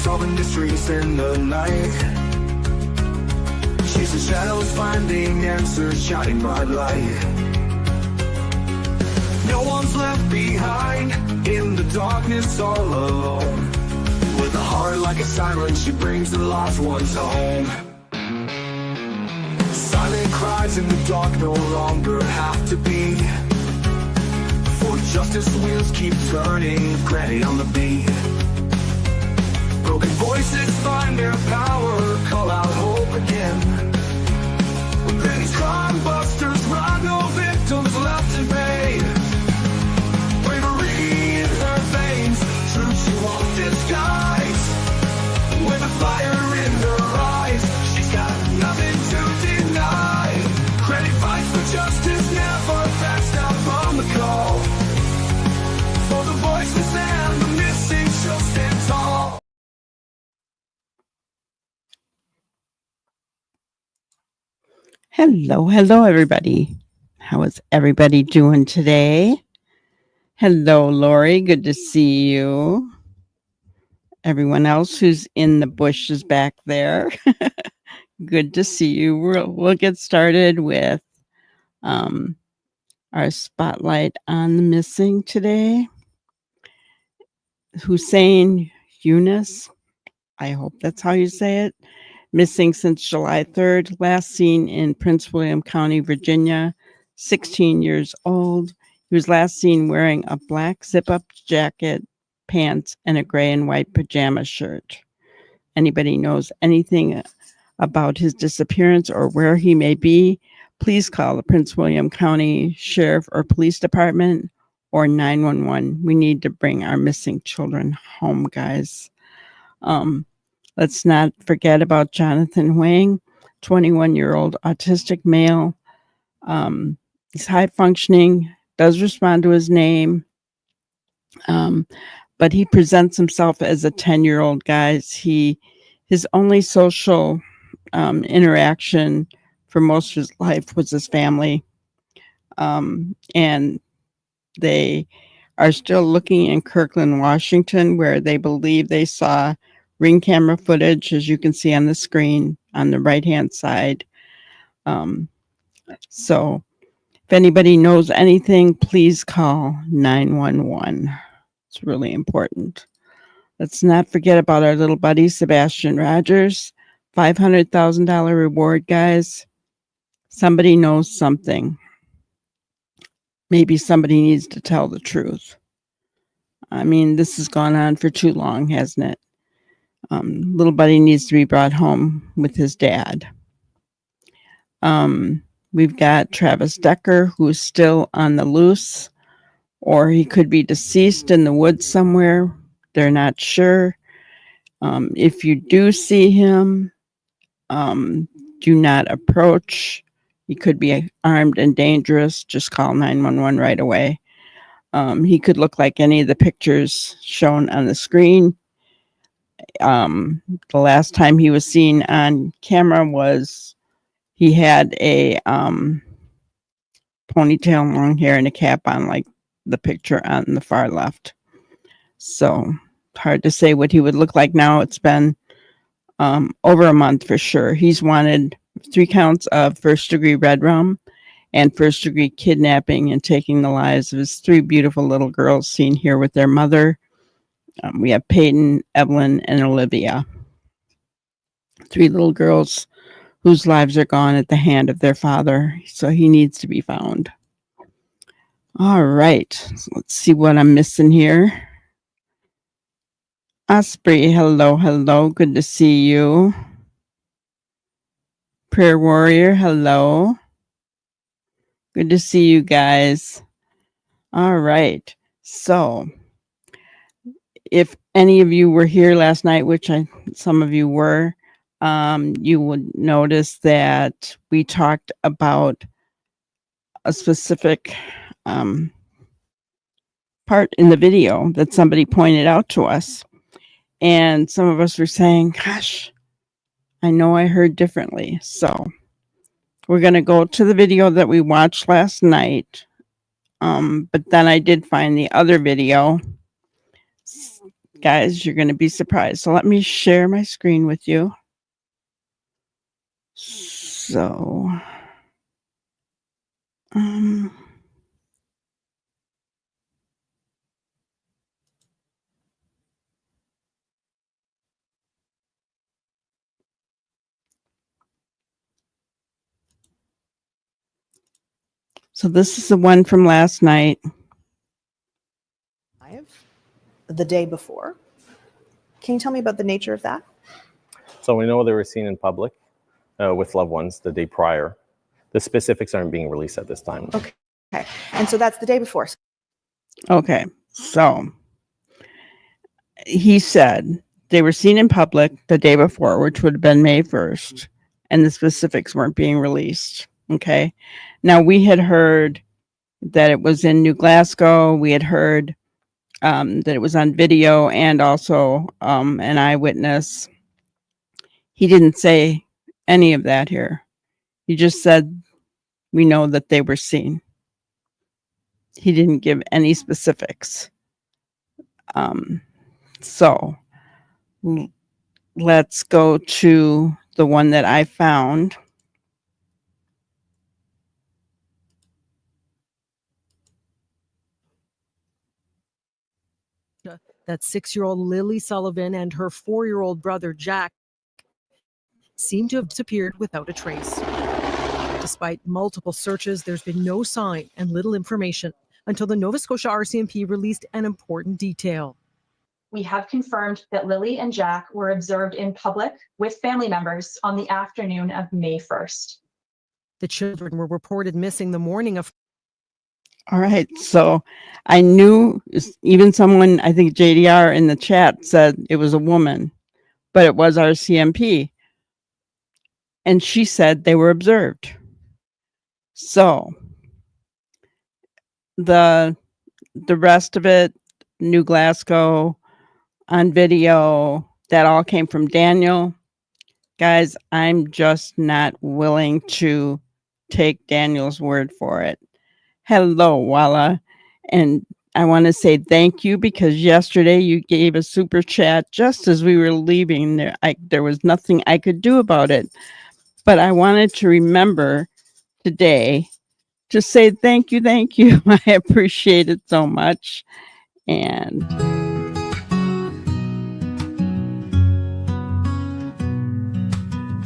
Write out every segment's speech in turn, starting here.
solving mysteries in the night. Chasing shadows, finding answers, shining bright light. No one's left behind in the darkness, all alone. With a heart like a siren, she brings the lost ones home. Silent cries in the dark no longer have to be, for justice wheels keep turning, granny on the beat. Broken voices find their power, call out hope again. When these crime busters run, no victims left in vain. Bravery in her veins, truth she won't disguise. With a fire in her eyes, she's got nothing to deny. Credit fights for justice, never backs down from the call. For the voiceless and the missing, she'll stand tall. Hello, everybody. How is everybody doing today? Hello, Lori. Good to see you. Everyone else who's in the bushes back there. Good to see you. We'll get started with our spotlight on the missing today. Hussein Yunus, I hope that's how you say it. Missing since July 3rd, last seen in Prince William County, Virginia, 16 years old. He was last seen wearing a black zip-up jacket, pants, and a gray and white pajama shirt. Anybody knows anything about his disappearance or where he may be, please call the Prince William County Sheriff or Police Department or 911. We need to bring our missing children home, guys. Let's not forget about Jonathan Wang, 21-year-old autistic male. He's high functioning, does respond to his name, but he presents himself as a 10-year-old, guys. His only social interaction for most of his life was his family, and they are still looking in Kirkland, Washington, where they believe they saw ring camera footage, as you can see on the screen on the right-hand side. So if anybody knows anything, please call 911. It's really important. Let's not forget about our little buddy, Sebastian Rogers. $500,000 reward, guys. Somebody knows something. Maybe somebody needs to tell the truth. I mean, this has gone on for too long, hasn't it? Little buddy needs to be brought home with his dad. We've got Travis Decker, who's still on the loose, or he could be deceased in the woods somewhere. They're not sure. If you do see him, do not approach. He could be armed and dangerous. Just call 911 right away. He could look like any of the pictures shown on the screen. The last time he was seen on camera was he had a ponytail, long hair, and a cap on, like the picture on the far left. So hard to say what he would look like now. It's been over a month for sure. He's wanted 3 counts of first-degree red rum and first-degree kidnapping and taking the lives of his 3 beautiful little girls seen here with their mother. We have Peyton, Evelyn, and Olivia. 3 little girls whose lives are gone at the hand of their father. So he needs to be found. All right. So let's see what I'm missing here. Osprey, hello. Good to see you. Prayer Warrior, hello. Good to see you guys. All right. So if any of you were here last night, which some of you were, you would notice that we talked about a specific part in the video that somebody pointed out to us. And some of us were saying, gosh, I know I heard differently. So we're going to go to the video that we watched last night. But then I did find the other video. guys, you're going to be surprised. So let me share my screen with you. So, so this is the one from last night. The day before. Can you tell me about the nature of that? So we know they were seen in public with loved ones the day prior. The specifics aren't being released at this time. Okay. And so that's the day before. Okay. So he said they were seen in public the day before, which would have been May 1st, and the specifics weren't being released. Okay. Now we had heard that it was in New Glasgow. We had heard that it was on video and also an eyewitness. He didn't say any of that here. He just said, we know that they were seen. He didn't give any specifics. So let's go to the one that I found. That 6-year-old Lilly Sullivan and her 4-year-old brother Jack seem to have disappeared without a trace. Despite multiple searches, there's been no sign and little information until the Nova Scotia RCMP released an important detail. We have confirmed that Lilly and Jack were observed in public with family members on the afternoon of May 1st. The children were reported missing the morning of. All right. So I knew, even someone, I think JDR in the chat said it was a woman, but it was RCMP. And she said they were observed. So the rest of it, New Glasgow, on video, that all came from Daniel. Guys, I'm just not willing to take Daniel's word for it. Hello, Walla. And I want to say thank you, because yesterday you gave a super chat just as we were leaving. There was nothing I could do about it. But I wanted to remember today to say thank you, thank you. I appreciate it so much. And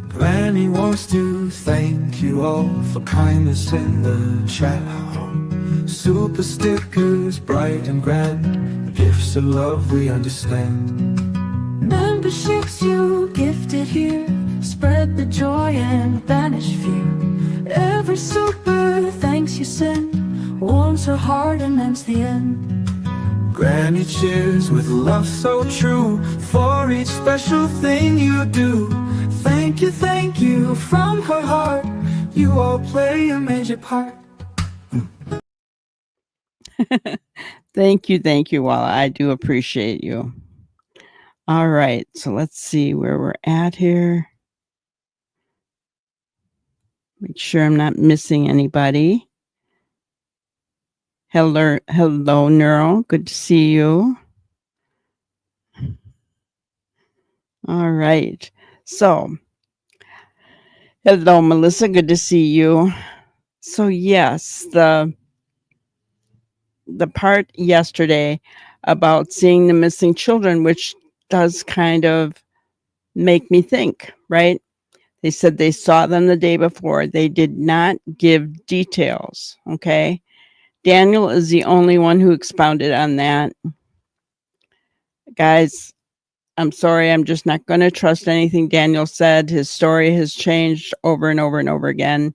Granny wants to thank you all for kindness in the chat. Super stickers, bright and grand, gifts of love we understand. Memberships you gifted here spread the joy and banish fear. Every super thanks you send warms her heart and ends the end. Granny cheers with love so true for each special thing you do. Thank you from her heart. You all play a major part. thank you, Walla. I do appreciate you. All right, so let's see where we're at here. Make sure I'm not missing anybody. Hello, Neuro. Good to see you. All right. So, hello, Melissa. Good to see you. So, yes, the part yesterday about seeing the missing children, which does kind of make me think, right? They said they saw them the day before. They did not give details, okay? Daniel is the only one who expounded on that. Guys, I'm sorry, I'm just not going to trust anything Daniel said. His story has changed over and over and over again.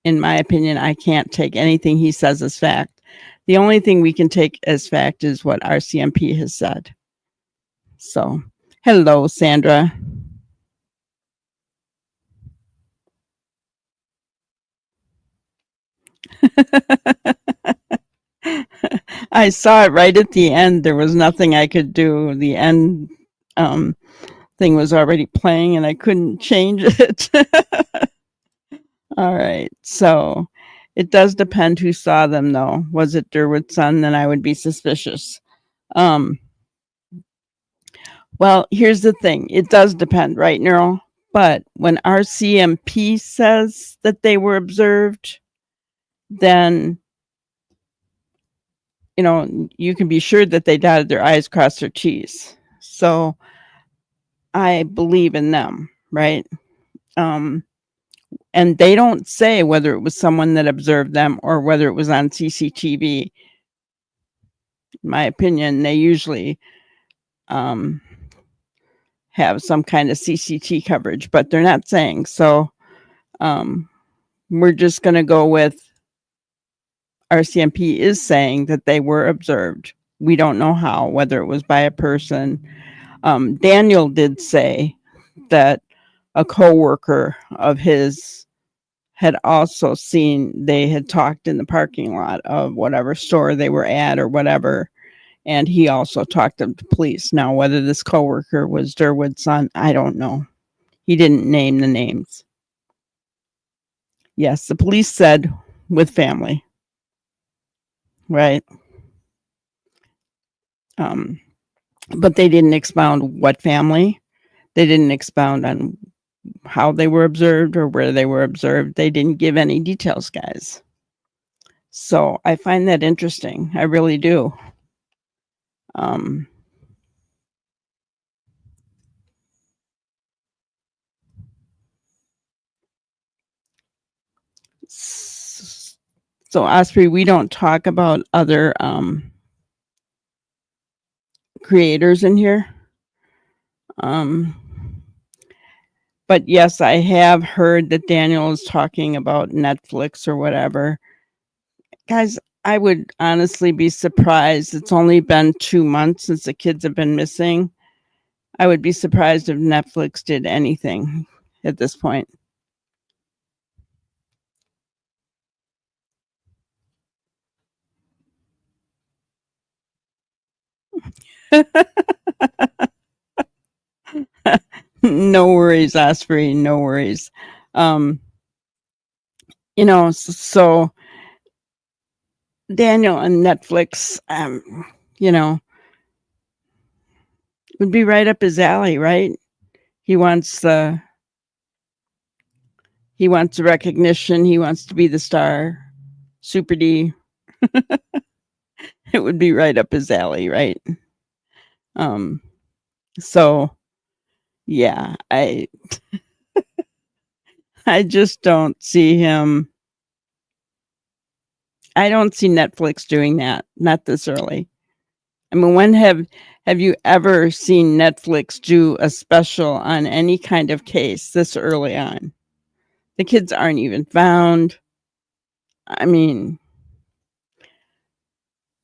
In my opinion, I can't take anything he says as fact. The only thing we can take as fact is what RCMP has said. So, hello, Sandra. I saw it right at the end. There was nothing I could do. The end thing was already playing and I couldn't change it. All right. So it does depend who saw them, though. Was it Derwood's son? Then I would be suspicious. Um, well, here's the thing. It does depend, right, Neural? But when RCMP says that they were observed, then, you know, you can be sure that they dotted their I's, crossed their T's. So I believe in them, right? And they don't say whether it was someone that observed them or whether it was on CCTV. In my opinion, they usually have some kind of CCT coverage, but they're not saying. So we're just going to go with RCMP is saying that they were observed. We don't know how, whether it was by a person. Daniel did say that a coworker of his had also seen, they had talked in the parking lot of whatever store they were at or whatever. And he also talked to the police. Now, whether this coworker was Derwood's son, I don't know. He didn't name the names. Yes, the police said with family. Right. But they didn't expound what family. They didn't expound on how they were observed or where they were observed. They didn't give any details, guys. So I find that interesting. I really do. So Osprey, we don't talk about other creators in here. But yes, I have heard that Daniel is talking about Netflix or whatever. Guys, I would honestly be surprised. It's only been 2 months since the kids have been missing. I would be surprised if Netflix did anything at this point. No worries, Osprey. No worries. You know, so Daniel and Netflix, you know, would be right up his alley, right? He wants the recognition. He wants to be the star. Super D. It would be right up his alley, right? So yeah, I just don't see him. I don't see Netflix doing that, not this early. I mean, when have you ever seen Netflix do a special on any kind of case this early on? The kids aren't even found. I mean,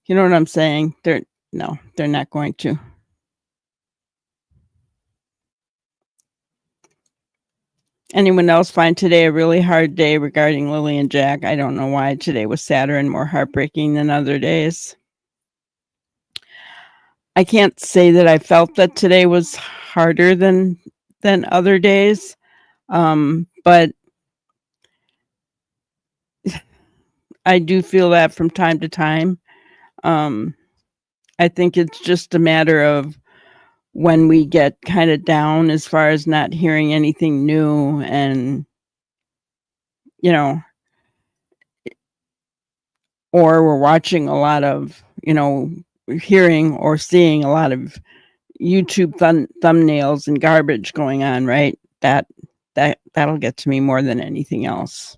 you know what I'm saying? They're not going to. Anyone else find today a really hard day regarding Lilly and Jack? I don't know why today was sadder and more heartbreaking than other days. I can't say that I felt that today was harder than other days, but I do feel that from time to time. I think it's just a matter of when we get kind of down as far as not hearing anything new and, you know, or we're watching a lot of, you know, hearing or seeing a lot of YouTube thumbnails and garbage going on, right? That'll get to me more than anything else.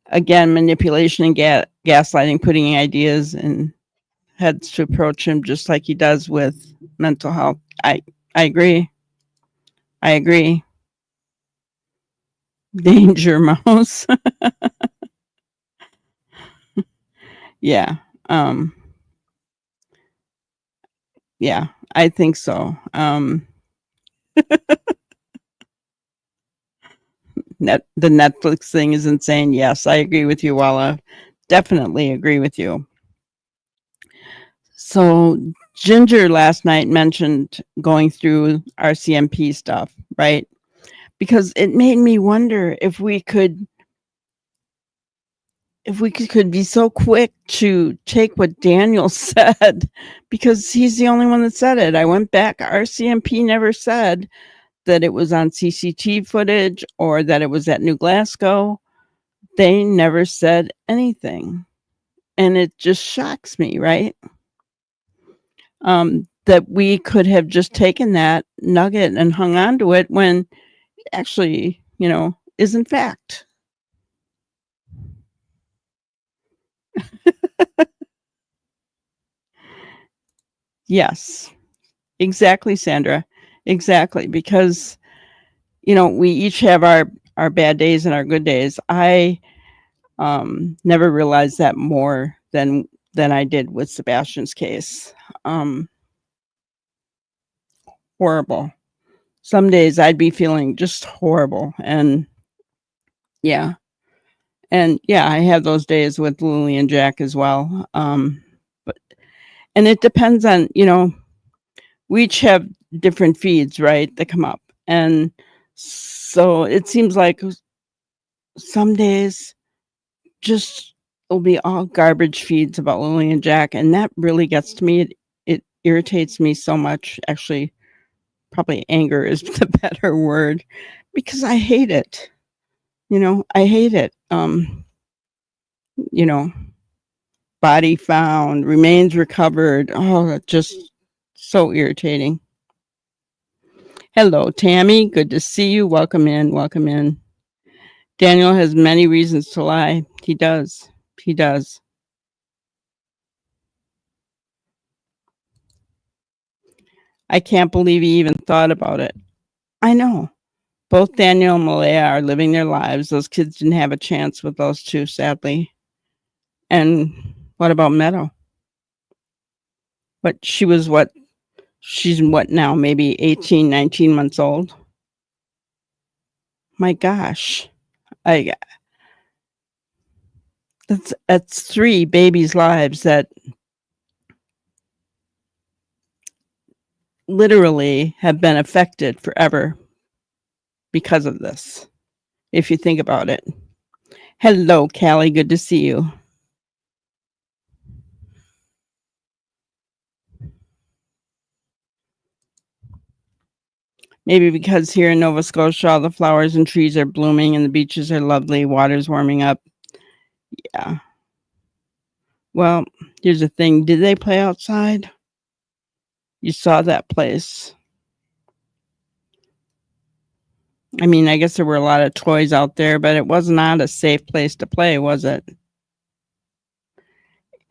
Again, manipulation and gaslighting, putting ideas in heads to approach him just like he does with mental health. I agree. I agree. Danger mouse. Yeah. Yeah, I think so. The Netflix thing is insane. Yes, I agree with you, Walla. Definitely agree with you. So Ginger last night mentioned going through RCMP stuff, right? Because it made me wonder if we could if we could be so quick to take what Daniel said, because he's the only one that said it. I went back. RCMP never said that it was on CCTV footage or that it was at New Glasgow. They never said anything. And it just shocks me, right? That we could have just taken that nugget and hung on to it when actually, isn't fact. Yes, exactly, Sandra. Exactly. Because, we each have our bad days and our good days. I never realized that more than I did with Sebastian's case. Horrible. Some days I'd be feeling just horrible. And yeah. And yeah, I have those days with Lilly and Jack as well. And it depends on, we each have different feeds, right, that come up. And so it seems like some days just will be all garbage feeds about Lilly and Jack. And that really gets to me. It irritates me so much. Actually, probably anger is the better word, because I hate it. I hate it. Body found, remains recovered. Oh, just so irritating. Hello, Tammy. Good to see you. Welcome in. Welcome in. Daniel has many reasons to lie. He does. He does. I can't believe he even thought about it. I know. Both Daniel and Malaya are living their lives. Those kids didn't have a chance with those two, sadly. And what about Meadow? But she's what now? Maybe 18, 19 months old? My gosh. That's 3 babies' lives that literally have been affected forever because of this, if you think about it. Hello, Callie. Good to see you. Maybe because here in Nova Scotia, all the flowers and trees are blooming and the beaches are lovely, water's warming up. Yeah. Well, here's the thing. Did they play outside? You saw that place. I mean, I guess there were a lot of toys out there, but it was not a safe place to play, was it?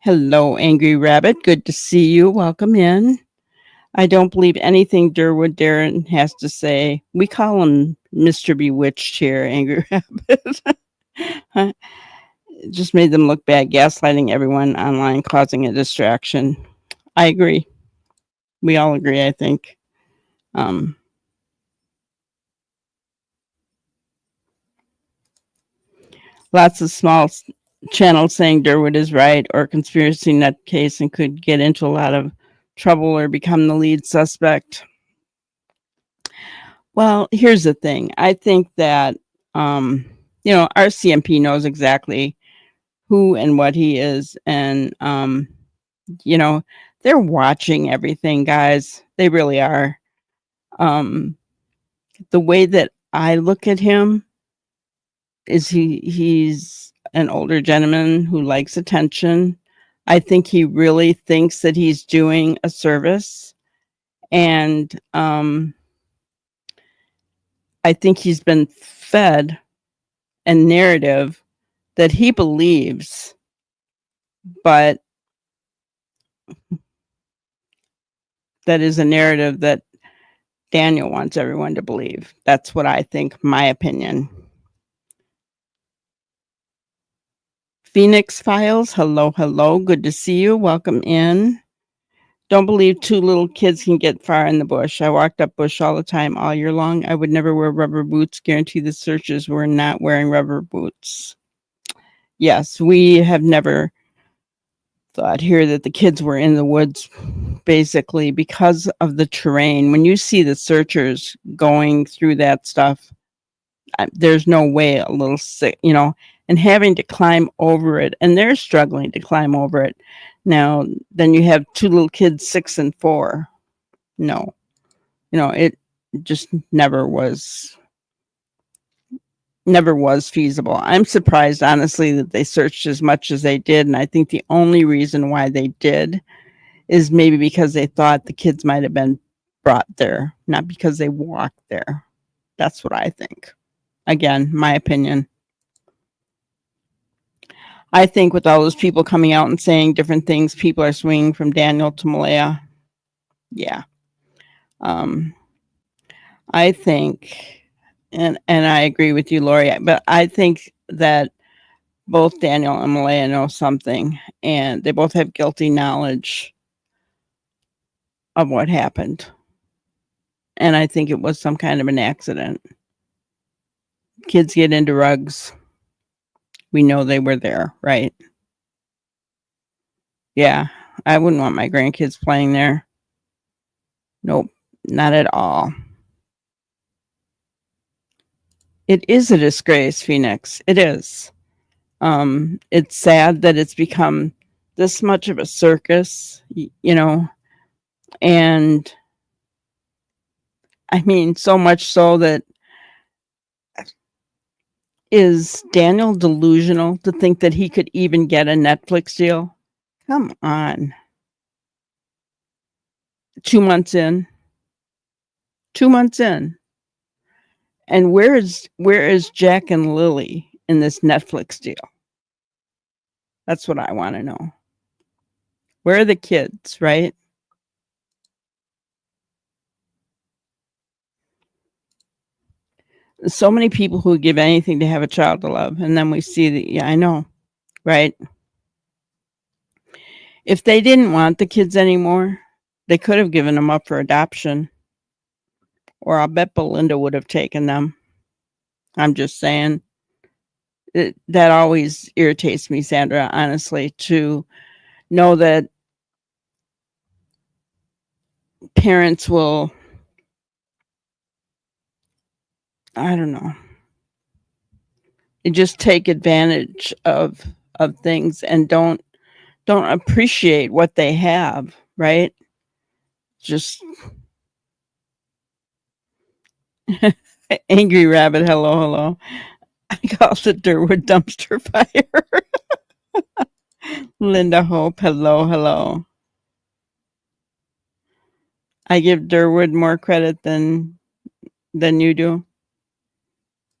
Hello, Angry Rabbit. Good to see you. Welcome in. I don't believe anything Derwood Darren has to say. We call him Mr. Bewitched here, Angry Rabbit. It just made them look bad, gaslighting everyone online, causing a distraction. I agree. We all agree, I think. Lots of small channels saying Derwood is right or conspiracy nutcase and could get into a lot of trouble or become the lead suspect. Well, here's the thing. I think that, RCMP knows exactly who and what he is. And, they're watching everything, guys. They really are. The way that I look at him is he's an older gentleman who likes attention. I think he really thinks that he's doing a service. And I think he's been fed a narrative that he believes, but that is a narrative that Daniel wants everyone to believe. That's what I think, my opinion. Phoenix Files, hello, hello. Good to see you. Welcome in. Don't believe 2 little kids can get far in the bush. I walked up bush all the time, all year long. I would never wear rubber boots. Guarantee the searchers were not wearing rubber boots. Yes, we have never thought here that the kids were in the woods, basically, because of the terrain. When you see the searchers going through that stuff, there's no way a little sick, and having to climb over it, and they're struggling to climb over it. Now, then you have two little kids, 6 and 4. No, it just never was feasible. I'm surprised, honestly, that they searched as much as they did. And I think the only reason why they did is maybe because they thought the kids might have been brought there, not because they walked there. That's what I think. Again, my opinion. I think with all those people coming out and saying different things, people are swinging from Daniel to Malaya. Yeah. I think, and I agree with you, Lori, but I think that both Daniel and Malaya know something, and they both have guilty knowledge of what happened. And I think it was some kind of an accident. Kids get into rugs. We know they were there, right? Yeah, I wouldn't want my grandkids playing there. Nope, not at all. It is a disgrace, Phoenix. It is. It's sad that it's become this much of a circus, and I mean, so much so that is Daniel delusional to think that he could even get a Netflix deal? Come on. 2 months in. 2 months in. And where is Jack and Lilly in this Netflix deal? That's what I want to know. Where are the kids, right? So many people who would give anything to have a child to love, and then we see that, yeah, I know, right? If they didn't want the kids anymore, they could have given them up for adoption, or I'll bet Belinda would have taken them. I'm just saying. That always irritates me, Sandra, honestly, to know that parents will, I don't know, just take advantage of things and don't appreciate what they have, right? Just angry rabbit, hello. I called it Derwood dumpster fire. Linda Hope, hello. I give Derwood more credit than you do.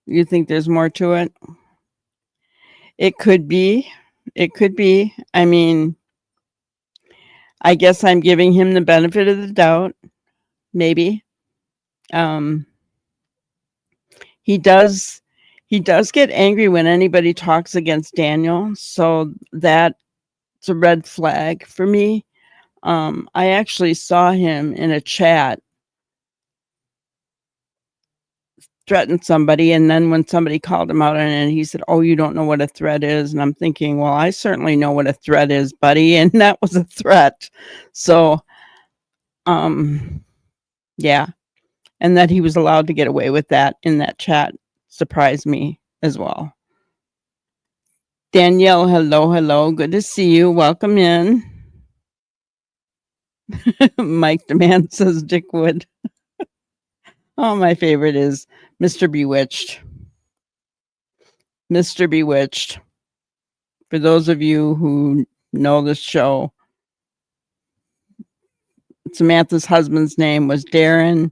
You think there's more to it? It could be. I mean, I guess I'm giving him the benefit of the doubt. Maybe. He does get angry when anybody talks against Daniel, so that's a red flag for me. I actually saw him in a chat threaten somebody, and then when somebody called him out on it, he said, "Oh, you don't know what a threat is." And I'm thinking, well, I certainly know what a threat is, buddy, and that was a threat. So yeah, and that he was allowed to get away with that in that chat surprised me as well. Danielle, hello, good to see you. Welcome in. Mike Demand says Dick Wood. Oh, my favorite is Mr. Bewitched. Mr. Bewitched. For those of you who know this show, Samantha's husband's name was Darren,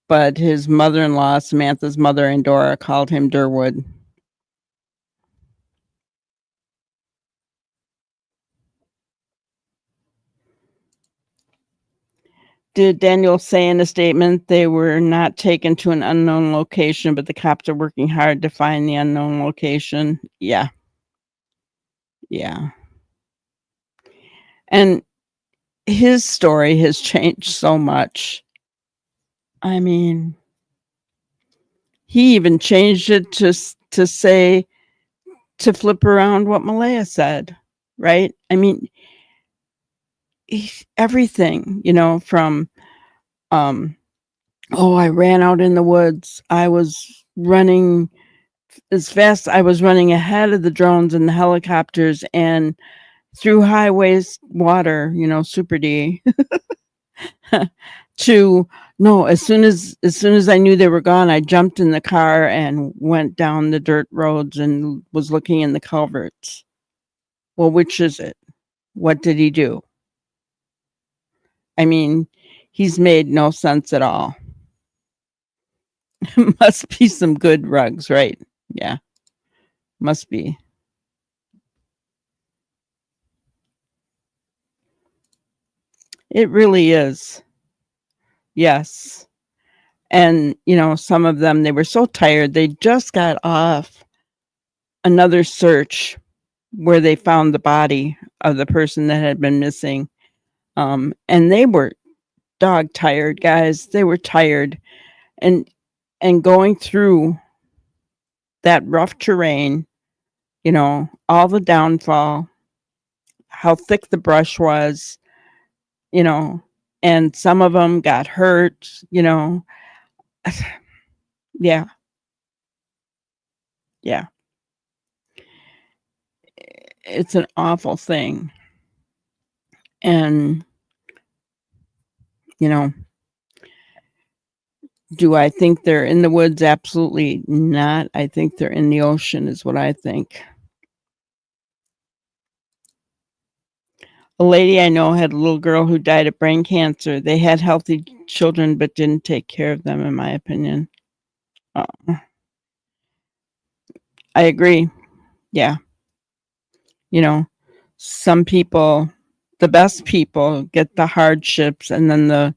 but his mother-in-law, Samantha's mother, Endora, called him Derwood. Did Daniel say in a statement they were not taken to an unknown location, but the cops are working hard to find the unknown location? Yeah. And his story has changed so much. I mean, he even changed it to say, to flip around what Malaya said, right? I mean, everything, from, oh, I ran out in the woods. I was running as fast. I was running ahead of the drones and the helicopters and through highways, water, super D, to no, as soon as I knew they were gone, I jumped in the car and went down the dirt roads and was looking in the culverts. Well, which is it? What did he do? I mean, he's made no sense at all. Must be some good rugs, right? Yeah, must be. It really is. Yes. And, some of them, they were so tired. They just got off another search where they found the body of the person that had been missing. And they were dog tired, guys. They were tired. And going through that rough terrain, all the downfall, how thick the brush was, and some of them got hurt, yeah. Yeah. It's an awful thing. And, do I think they're in the woods? Absolutely not. I think they're in the ocean is what I think. A lady I know had a little girl who died of brain cancer. They had healthy children, but didn't take care of them, in my opinion. I agree. Yeah. Some people, the best people, get the hardships, and then the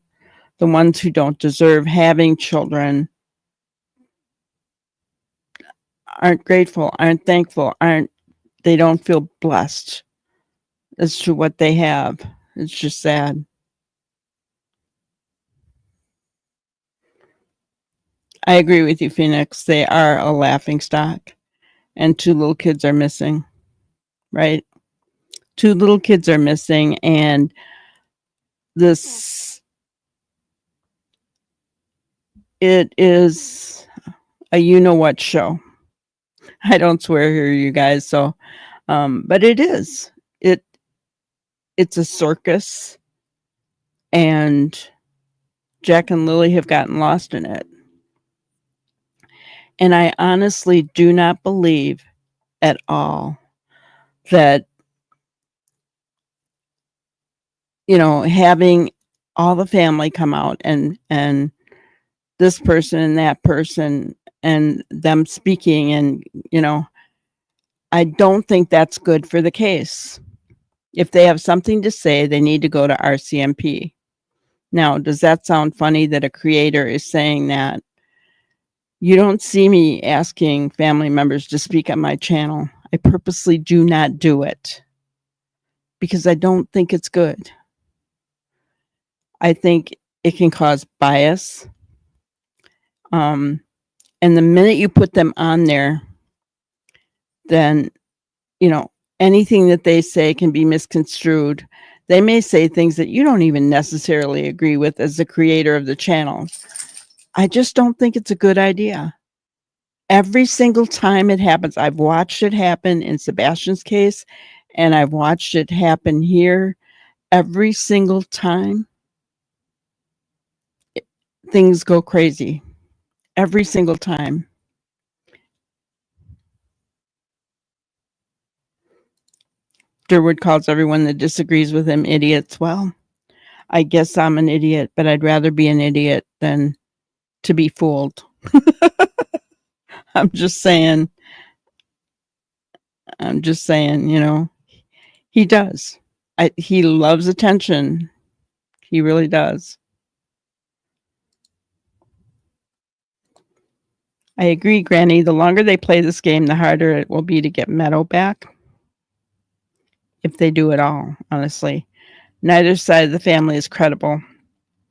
ones who don't deserve having children aren't grateful, aren't thankful, they don't feel blessed as to what they have. It's just sad. I agree with you, Phoenix. They are a laughing stock. And 2 little kids are missing, right? 2 little kids are missing, and it is a you-know-what show. I don't swear here, you guys, so, but it is. It's a circus, and Jack and Lilly have gotten lost in it. And I honestly do not believe at all that, having all the family come out and this person and that person and them speaking and, I don't think that's good for the case. If they have something to say, they need to go to RCMP. Now, does that sound funny that a creator is saying that? You don't see me asking family members to speak on my channel. I purposely do not do it because I don't think it's good. I think it can cause bias. And the minute you put them on there, then, anything that they say can be misconstrued. They may say things that you don't even necessarily agree with as the creator of the channel. I just don't think it's a good idea. Every single time it happens, I've watched it happen in Sebastian's case, and I've watched it happen here. Every single time, things go crazy. Every single time. Derwood calls everyone that disagrees with him idiots. Well, I guess I'm an idiot, but I'd rather be an idiot than to be fooled. I'm just saying, he does. He loves attention. He really does. I agree, Granny. The longer they play this game, the harder it will be to get Meadow back. If they do at all, honestly. Neither side of the family is credible,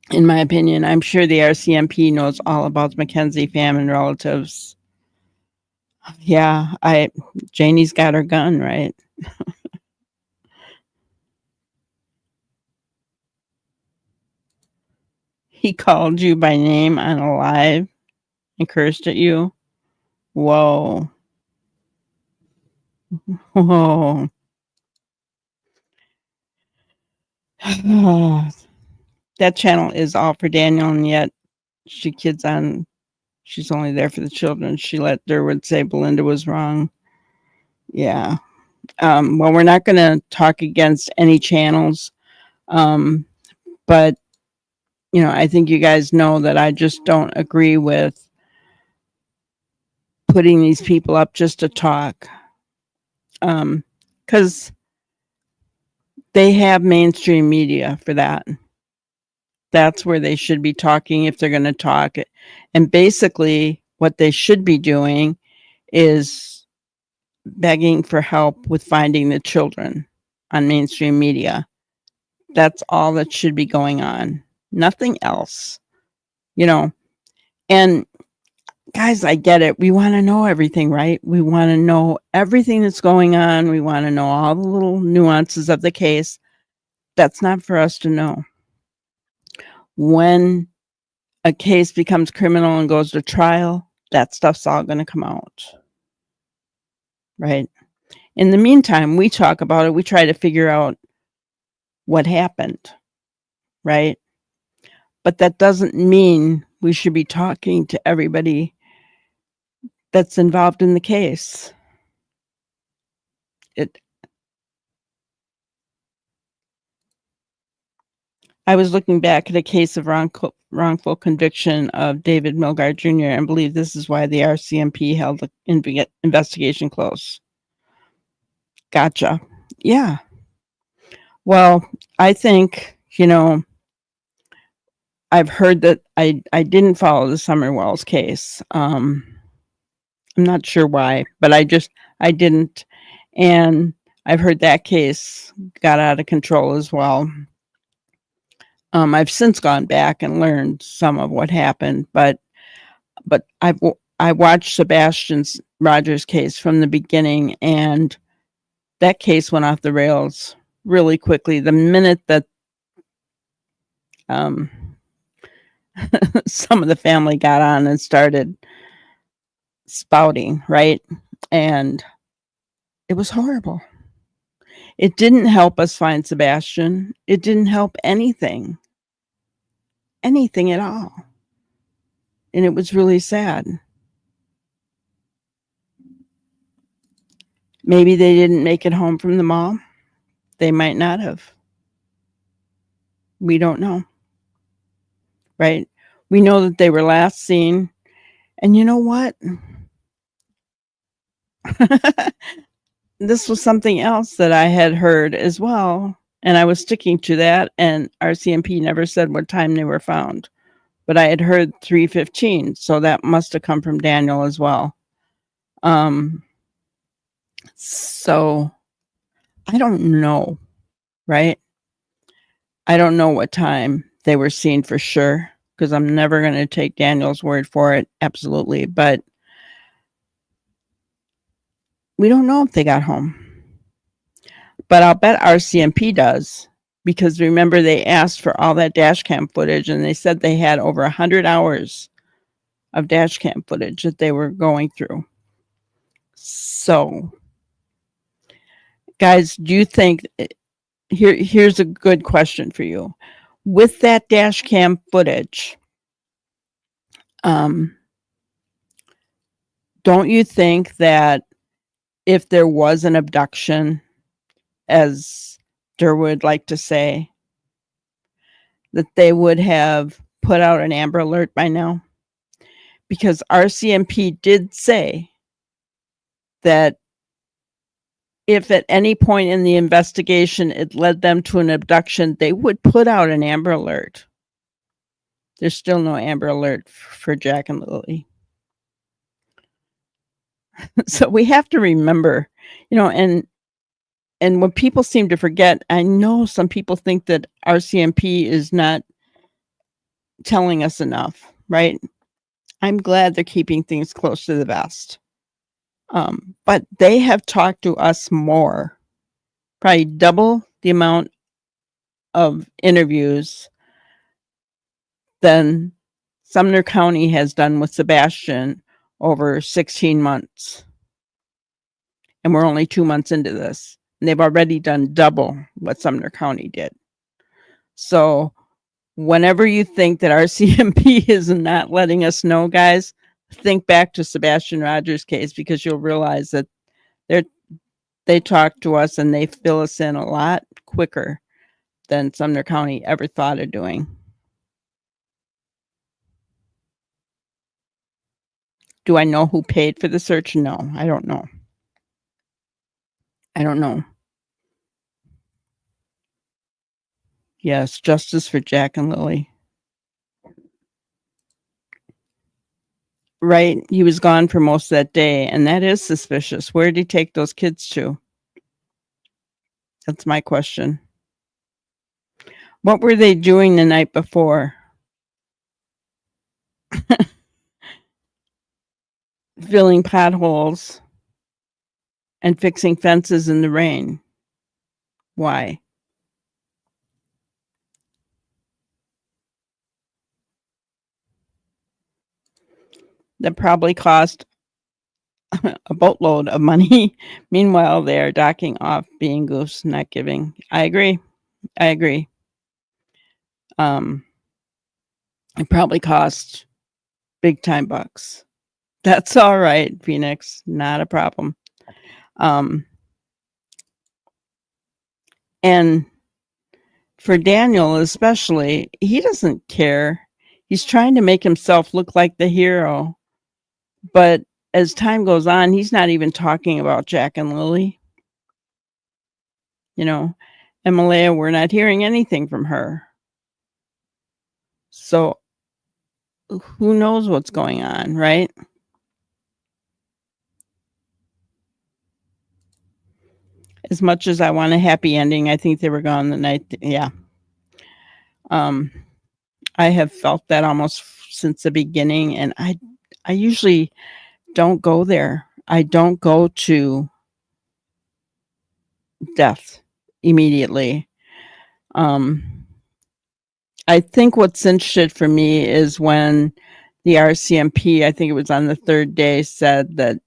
in my opinion. I'm sure the RCMP knows all about the Mackenzie family relatives. Yeah, Janie's got her gun, right? He called you by name on a live and cursed at you. Whoa. Oh. That channel is all for Daniel, and yet she's only there for the children. She let Derwood say Belinda was wrong. Yeah. Well, we're not going to talk against any channels. But, I think you guys know that I just don't agree with putting these people up just to talk. Because they have mainstream media for that. That's where they should be talking if they're going to talk. And basically, what they should be doing is begging for help with finding the children on mainstream media. That's all that should be going on. Nothing else. And guys, I get it. We want to know everything, right? We want to know everything that's going on. We want to know all the little nuances of the case. That's not for us to know. When a case becomes criminal and goes to trial, that stuff's all going to come out. Right? In the meantime, we talk about it. We try to figure out what happened. Right? But that doesn't mean we should be talking to everybody that's involved in the case. I was looking back at a case of wrongful conviction of David Milgard Jr. and believe this is why the RCMP held the investigation close. Gotcha. Yeah. Well, I think, I've heard that I didn't follow the Summer Wells case. I'm not sure why, but I didn't. And I've heard that case got out of control as well. I've since gone back and learned some of what happened, but I watched Sebastian Rogers' case from the beginning, and that case went off the rails really quickly. The minute that some of the family got on and started spouting, right? And it was horrible. It didn't help us find Sebastian. It didn't help anything at all. And it was really sad. Maybe they didn't make it home from the mall. They might not have. We don't know. Right? We know that they were last seen. And you know what? This was something else that I had heard as well. And I was sticking to that. And RCMP never said what time they were found. But I had heard 3:15. So that must have come from Daniel as well. So I don't know. Right? I don't know what time they were seen for sure, because I'm never going to take Daniel's word for it. Absolutely. But we don't know if they got home. But I'll bet RCMP does, because remember, they asked for all that dash cam footage, and they said they had over 100 hours of dash cam footage that they were going through. So, guys, do you think, here's a good question for you. With that dash cam footage, don't you think that if there was an abduction, as Derwood liked to say, that they would have put out an Amber Alert by now? Because RCMP did say that if at any point in the investigation it led them to an abduction, they would put out an Amber Alert. There's still no Amber Alert for Jack and Lilly. So we have to remember, and what people seem to forget, I know some people think that RCMP is not telling us enough, right? I'm glad they're keeping things close to the vest. But they have talked to us more, probably double the amount of interviews than Sumner County has done with Sebastian over 16 months. And we're only 2 months into this. And they've already done double what Sumner County did. So whenever you think that RCMP is not letting us know, guys, think back to Sebastian Rogers' case, because you'll realize that they talk to us and they fill us in a lot quicker than Sumner County ever thought of doing. Do I know who paid for the search? No, I don't know. I don't know. Yes, justice for Jack and Lilly. Right, he was gone for most of that day, and that is suspicious. Where did he take those kids to? That's my question. What were they doing the night before? Filling potholes and fixing fences in the rain. Why? That probably cost a boatload of money. Meanwhile, they are docking off, being goose, not giving. I agree. It probably cost big time bucks. That's all right, Phoenix. Not a problem. And for Daniel especially, he doesn't care. He's trying to make himself look like the hero. But as time goes on, he's not even talking about Jack and Lilly. You know, and Malaya, we're not hearing anything from her. So who knows what's going on, right? As much as I want a happy ending, I think they were gone the night. Yeah. I have felt that almost since the beginning, and I usually don't go there. I don't go to death immediately. I think what cinched it for me is when the RCMP, I think it was on the third day, said that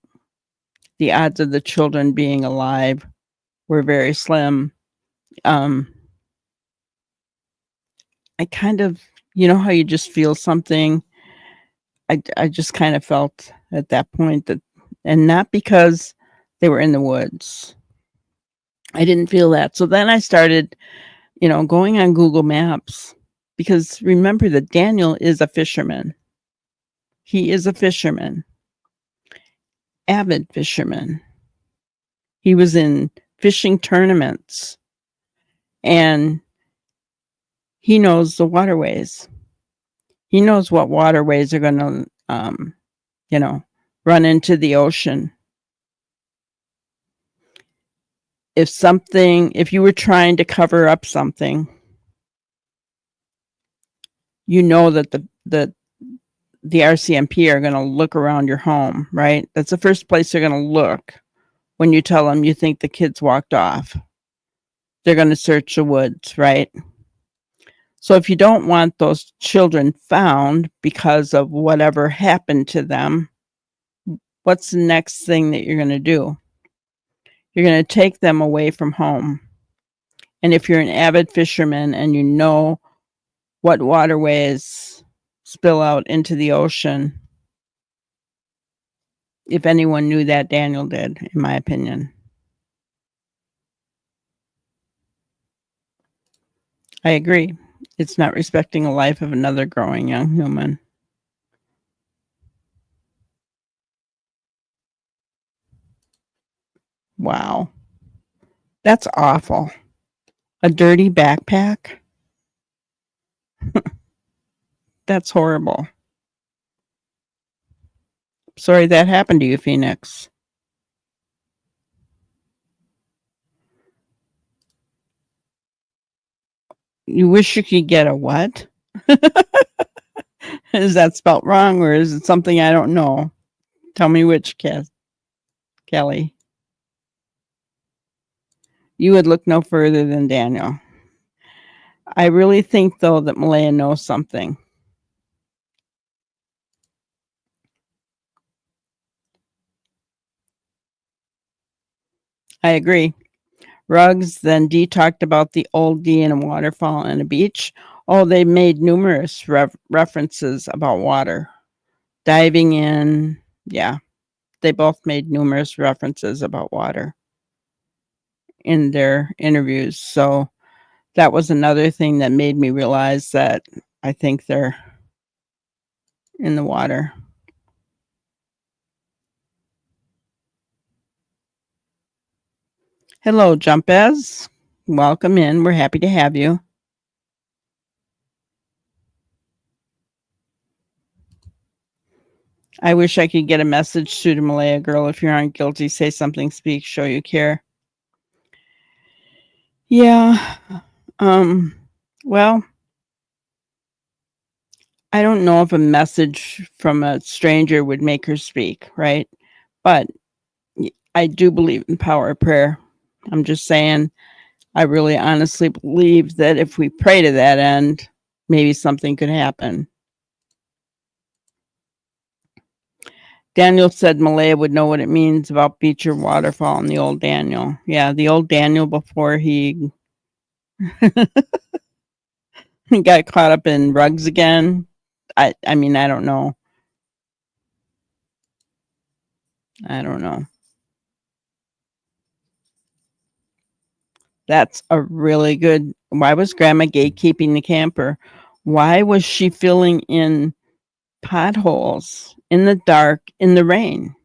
the odds of the children being alive were very slim. I kind of, you know how you just feel something? I just kind of felt at that point that, and not because they were in the woods. I didn't feel that. So then I started, going on Google Maps, because remember that Daniel is a fisherman. He is a fisherman, avid fisherman. He was in fishing tournaments, and he knows the waterways. He knows what waterways are going to, run into the ocean. If you were trying to cover up something, you know that the RCMP are going to look around your home, right? That's the first place they're going to look when you tell them you think the kids walked off. They're going to search the woods, right? So if you don't want those children found because of whatever happened to them, what's the next thing that you're going to do? You're going to take them away from home. And if you're an avid fisherman and you know what waterways spill out into the ocean, if anyone knew that, Daniel did, in my opinion. I agree. It's not respecting the life of another growing young human. Wow. That's awful. A dirty backpack? That's horrible. Sorry that happened to you, Phoenix. You wish you could get a what? Is that spelt wrong, or is it something I don't know? Tell me which, Kelly. You would look no further than Daniel. I really think, though, that Malaya knows something. I agree. Ruggs, then Dee talked about the old Dee and a waterfall and a beach. Oh, they made numerous references about water. Diving in. Yeah, they both made numerous references about water in their interviews. So that was another thing that made me realize that I think they're in the water. Hello, Jumpez. Welcome in. We're happy to have you. I wish I could get a message to the Malaya girl. If you aren't guilty, say something, speak, show you care. Yeah. Well, I don't know if a message from a stranger would make her speak, right? But I do believe in power of prayer. I'm just saying, I really honestly believe that if we pray to that end, maybe something could happen. Daniel said Malaya would know what it means about beach or waterfall and the old Daniel. Yeah, the old Daniel before he got caught up in rugs again. I mean, I don't know. I don't know. That's a really good. Why was Grandma gatekeeping the camper? Why was she filling in potholes in the dark in the rain?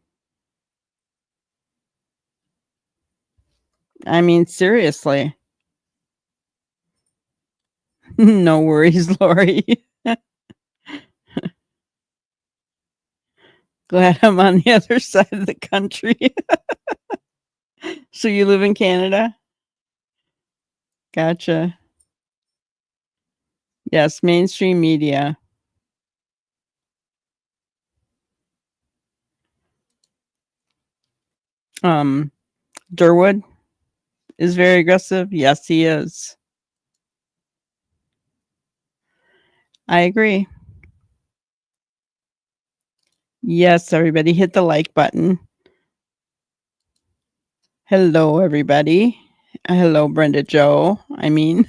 I mean, seriously. No worries, Lori. Glad I'm on the other side of the country. So you live in Canada? Gotcha. Yes, mainstream media. Derwood is very aggressive. Yes, he is. I agree. Yes, everybody hit the like button. Hello, everybody. Hello, Brenda Joe. I mean,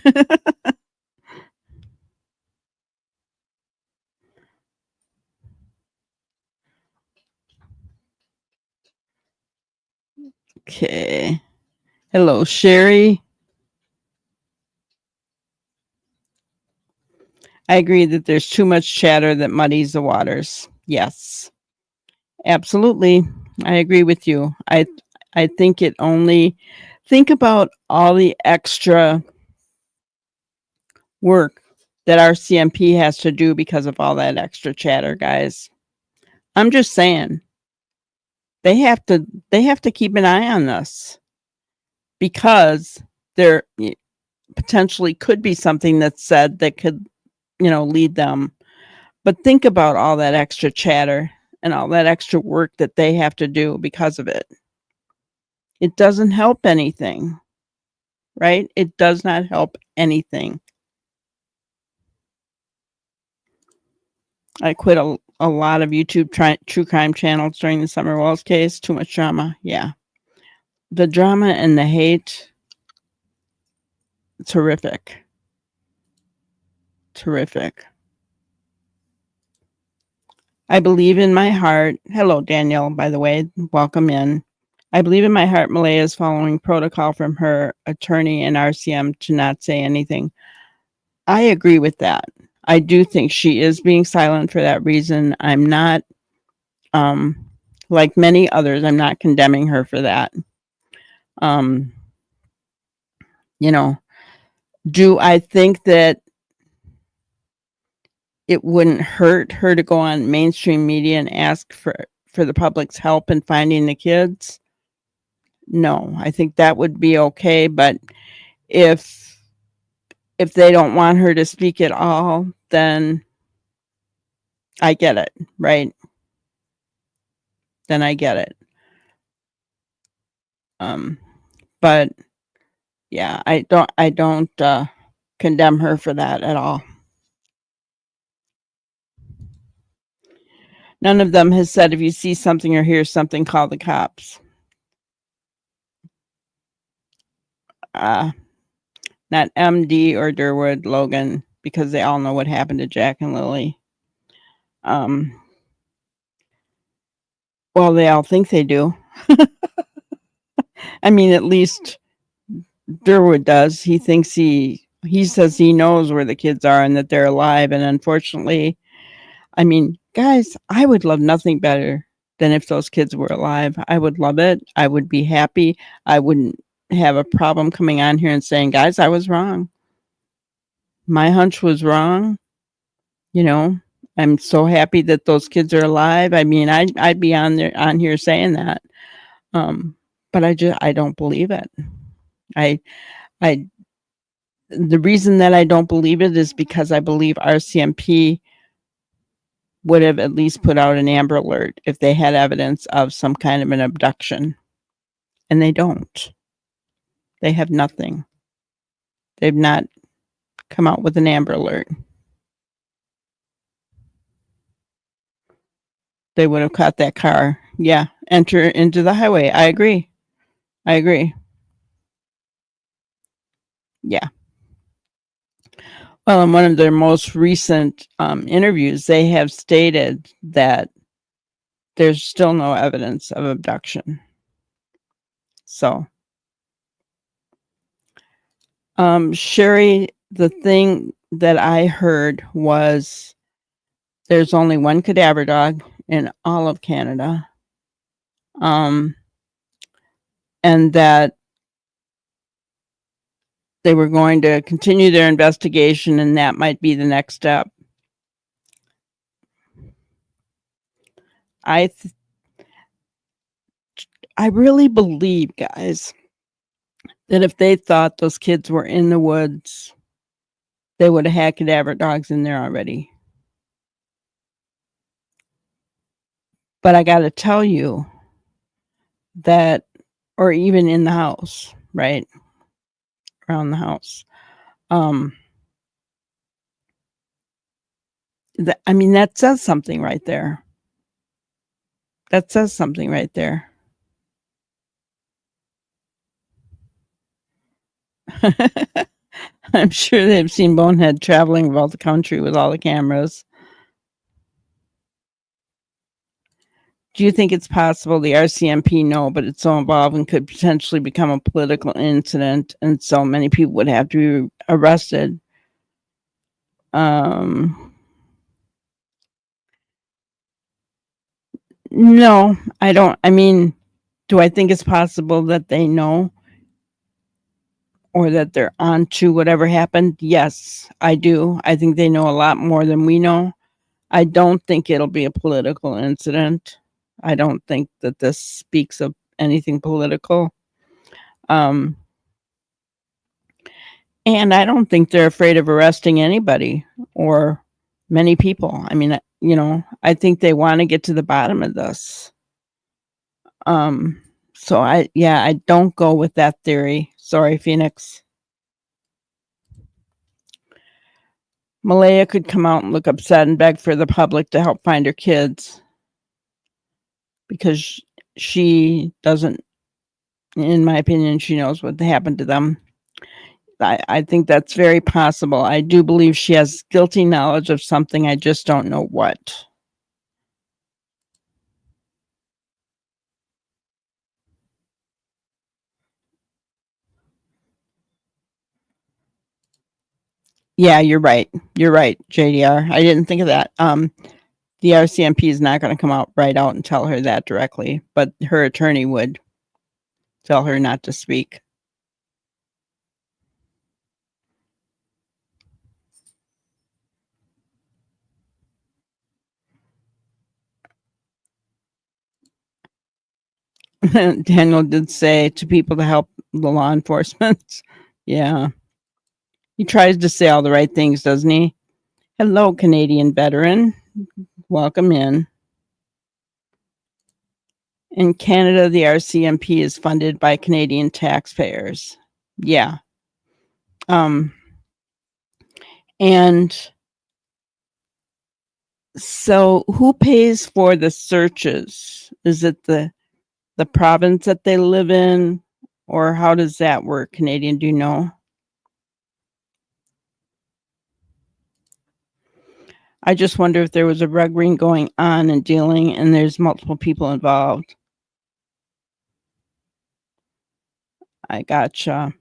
okay. Hello, Sherry. I agree that there's too much chatter that muddies the waters. Yes, absolutely. I agree with you. I think it only think about all the extra work that RCMP has to do because of all that extra chatter, guys. I'm just saying they have to keep an eye on this because there potentially could be something that's said that could, lead them. But think about all that extra chatter and all that extra work that they have to do because of it. It doesn't help anything, right? It does not help anything. I quit a lot of YouTube true crime channels during the Summer Wells case. Too much drama. Yeah. The drama and the hate, terrific. Terrific. I believe in my heart. Hello, Danielle, by the way. Welcome in. I believe in my heart Malaya is following protocol from her attorney and RCM to not say anything. I agree with that. I do think she is being silent for that reason. I'm not, like many others, I'm not condemning her for that. Do I think that it wouldn't hurt her to go on mainstream media and ask for the public's help in finding the kids? No, I think that would be okay. But if they don't want her to speak at all, then I get it, right? Then I get it. But yeah, I don't condemn her for that at all. None of them has said if you see something or hear something, call the cops. not MD or Derwood, Logan, because they all know what happened to Jack and Lilly. Well, they all think they do. I mean, at least Derwood does. He thinks he says he knows where the kids are and that they're alive. And unfortunately, I mean, guys, I would love nothing better than if those kids were alive. I would love it. I would be happy. I wouldn't have a problem coming on here and saying, guys, I was wrong. My hunch was wrong. You know, I'm so happy that those kids are alive. I mean, I'd be on here saying that. But I don't believe it. The reason that I don't believe it is because I believe RCMP would have at least put out an Amber Alert if they had evidence of some kind of an abduction. And they don't. They have nothing. They've not come out with an Amber Alert. They would have caught that car. Yeah, enter into the highway. I agree. Yeah. Well, in one of their most recent interviews, they have stated that there's still no evidence of abduction. So, Sherry, the thing that I heard was there's only one cadaver dog in all of Canada. And that they were going to continue their investigation, and that might be the next step. I really believe, guys, that if they thought those kids were in the woods, they would have had cadaver dogs in there already. But I got to tell you that, or even in the house, right? Around the house. I mean, that says something right there. That says something right there. I'm sure they've seen Bonehead traveling about the country with all the cameras. Do you think it's possible the RCMP know, but it's so involved and could potentially become a political incident, and so many people would have to be arrested? No, I don't. I mean, do I think it's possible that they know or that they're on to whatever happened? Yes, I do. I think they know a lot more than we know. I don't think it'll be a political incident. I don't think that this speaks of anything political. And I don't think they're afraid of arresting anybody or many people. I mean, you know, I think they want to get to the bottom of this. So I don't go with that theory. Sorry, Phoenix. Malaya could come out and look upset and beg for the public to help find her kids, because she doesn't, in my opinion, she knows what happened to them. I think that's very possible. I do believe she has guilty knowledge of something. I just don't know what. Yeah, you're right. You're right, JDR. I didn't think of that. The RCMP is not going to come out right out and tell her that directly, but her attorney would tell her not to speak. Daniel did say to people to help the law enforcement. Yeah. He tries to say all the right things, doesn't he? Hello, Canadian veteran. Welcome in. In Canada, the RCMP is funded by Canadian taxpayers. Yeah. And so who pays for the searches? Is it the province that they live in, Or how does that work, Canadian? Do you know? I just wonder if there was a rug ring going on and dealing and there's multiple people involved. I gotcha.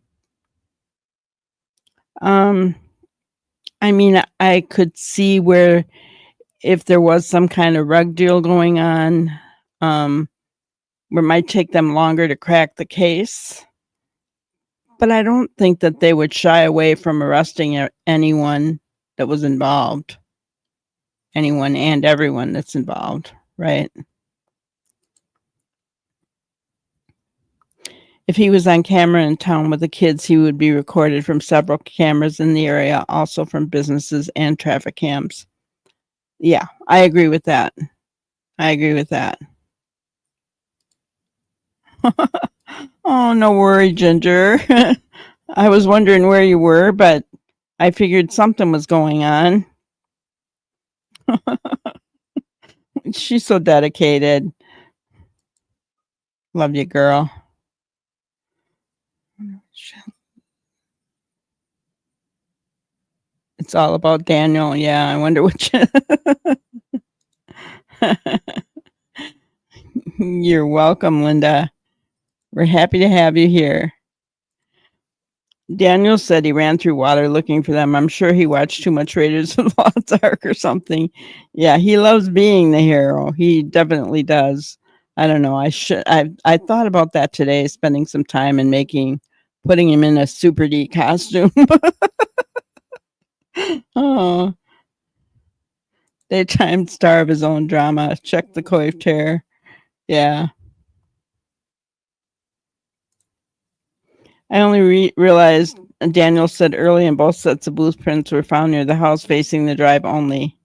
I mean, I could see where if there was some kind of rug deal going on, where it might take them longer to crack the case. But I don't think that they would shy away from arresting anyone that was involved. Anyone and everyone that's involved, right? If he was on camera in town with the kids, he would be recorded from several cameras in the area, also from businesses and traffic cams. Yeah, I agree with that. I agree with that. Oh, no worry, Ginger. I was wondering where you were, but I figured something was going on. She's so dedicated. Love you, girl. It's all about Daniel. Yeah, I wonder what You're welcome, Linda. We're happy to have you here. Daniel said he ran through water looking for them. I'm sure he watched too much Raiders of the Lost Ark or something. Yeah, he loves being the hero. He definitely does. I don't know. I thought about that today, spending some time and putting him in a Super D costume. Oh, daytime star of his own drama. Check the coif tear. Yeah. I only realized Daniel said early in both sets of blueprints were found near the house facing the drive only.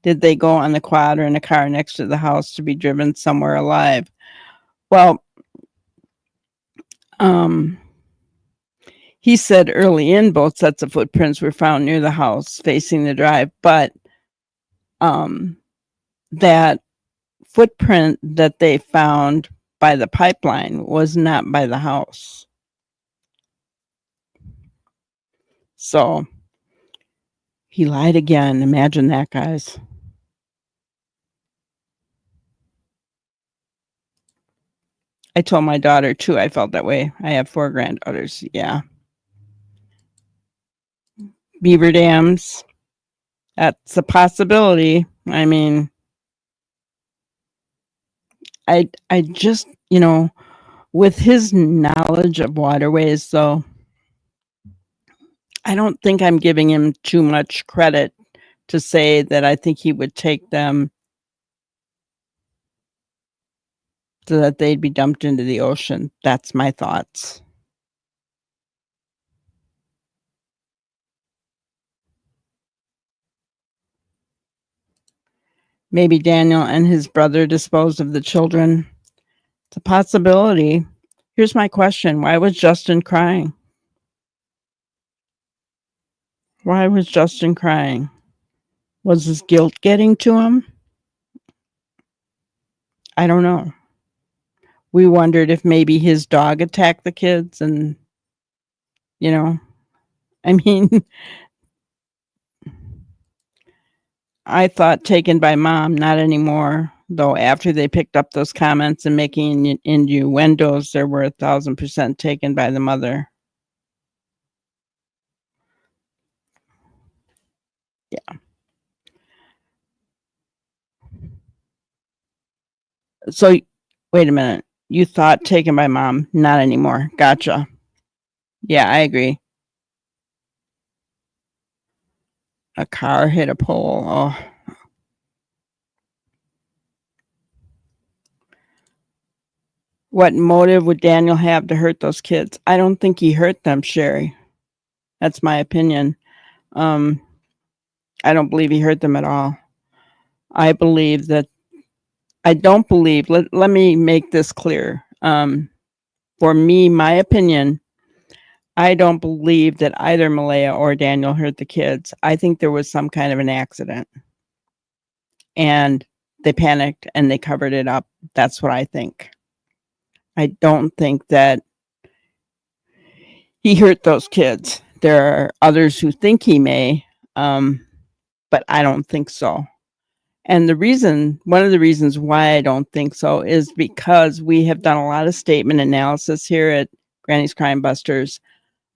Did they go on the quad or in a car next to the house to be driven somewhere alive? Well, he said early in both sets of footprints were found near the house facing the drive, but that footprint that they found by the pipeline was not by the house. So he lied again. Imagine that, guys. I told my daughter too, I felt that way. I have 4 granddaughters. Yeah. Beaver dams. That's a possibility. I mean, I just, with his knowledge of waterways, though, I don't think I'm giving him too much credit to say that I think he would take them so that they'd be dumped into the ocean. That's my thoughts. Maybe Daniel and his brother disposed of the children. It's a possibility. Here's my question. Why was Justin crying? Why was Justin crying? Was his guilt getting to him? I don't know. We wondered if maybe his dog attacked the kids and, I mean, I thought taken by mom, not anymore. Though after they picked up those comments and making innuendos, there were 1,000% taken by the mother. Yeah. So, wait a minute. You thought taken by mom, not anymore. Gotcha. Yeah, I agree. A car hit a pole. Oh. What motive would Daniel have to hurt those kids? I don't think he hurt them, Sherry. That's my opinion. I don't believe he hurt them at all. I don't believe, let me make this clear. For me, my opinion, I don't believe that either Malaya or Daniel hurt the kids. I think there was some kind of an accident. And they panicked and they covered it up. That's what I think. I don't think that he hurt those kids. There are others who think he may, but I don't think so. And one of the reasons why I don't think so is because we have done a lot of statement analysis here at Granny's Crime Busters.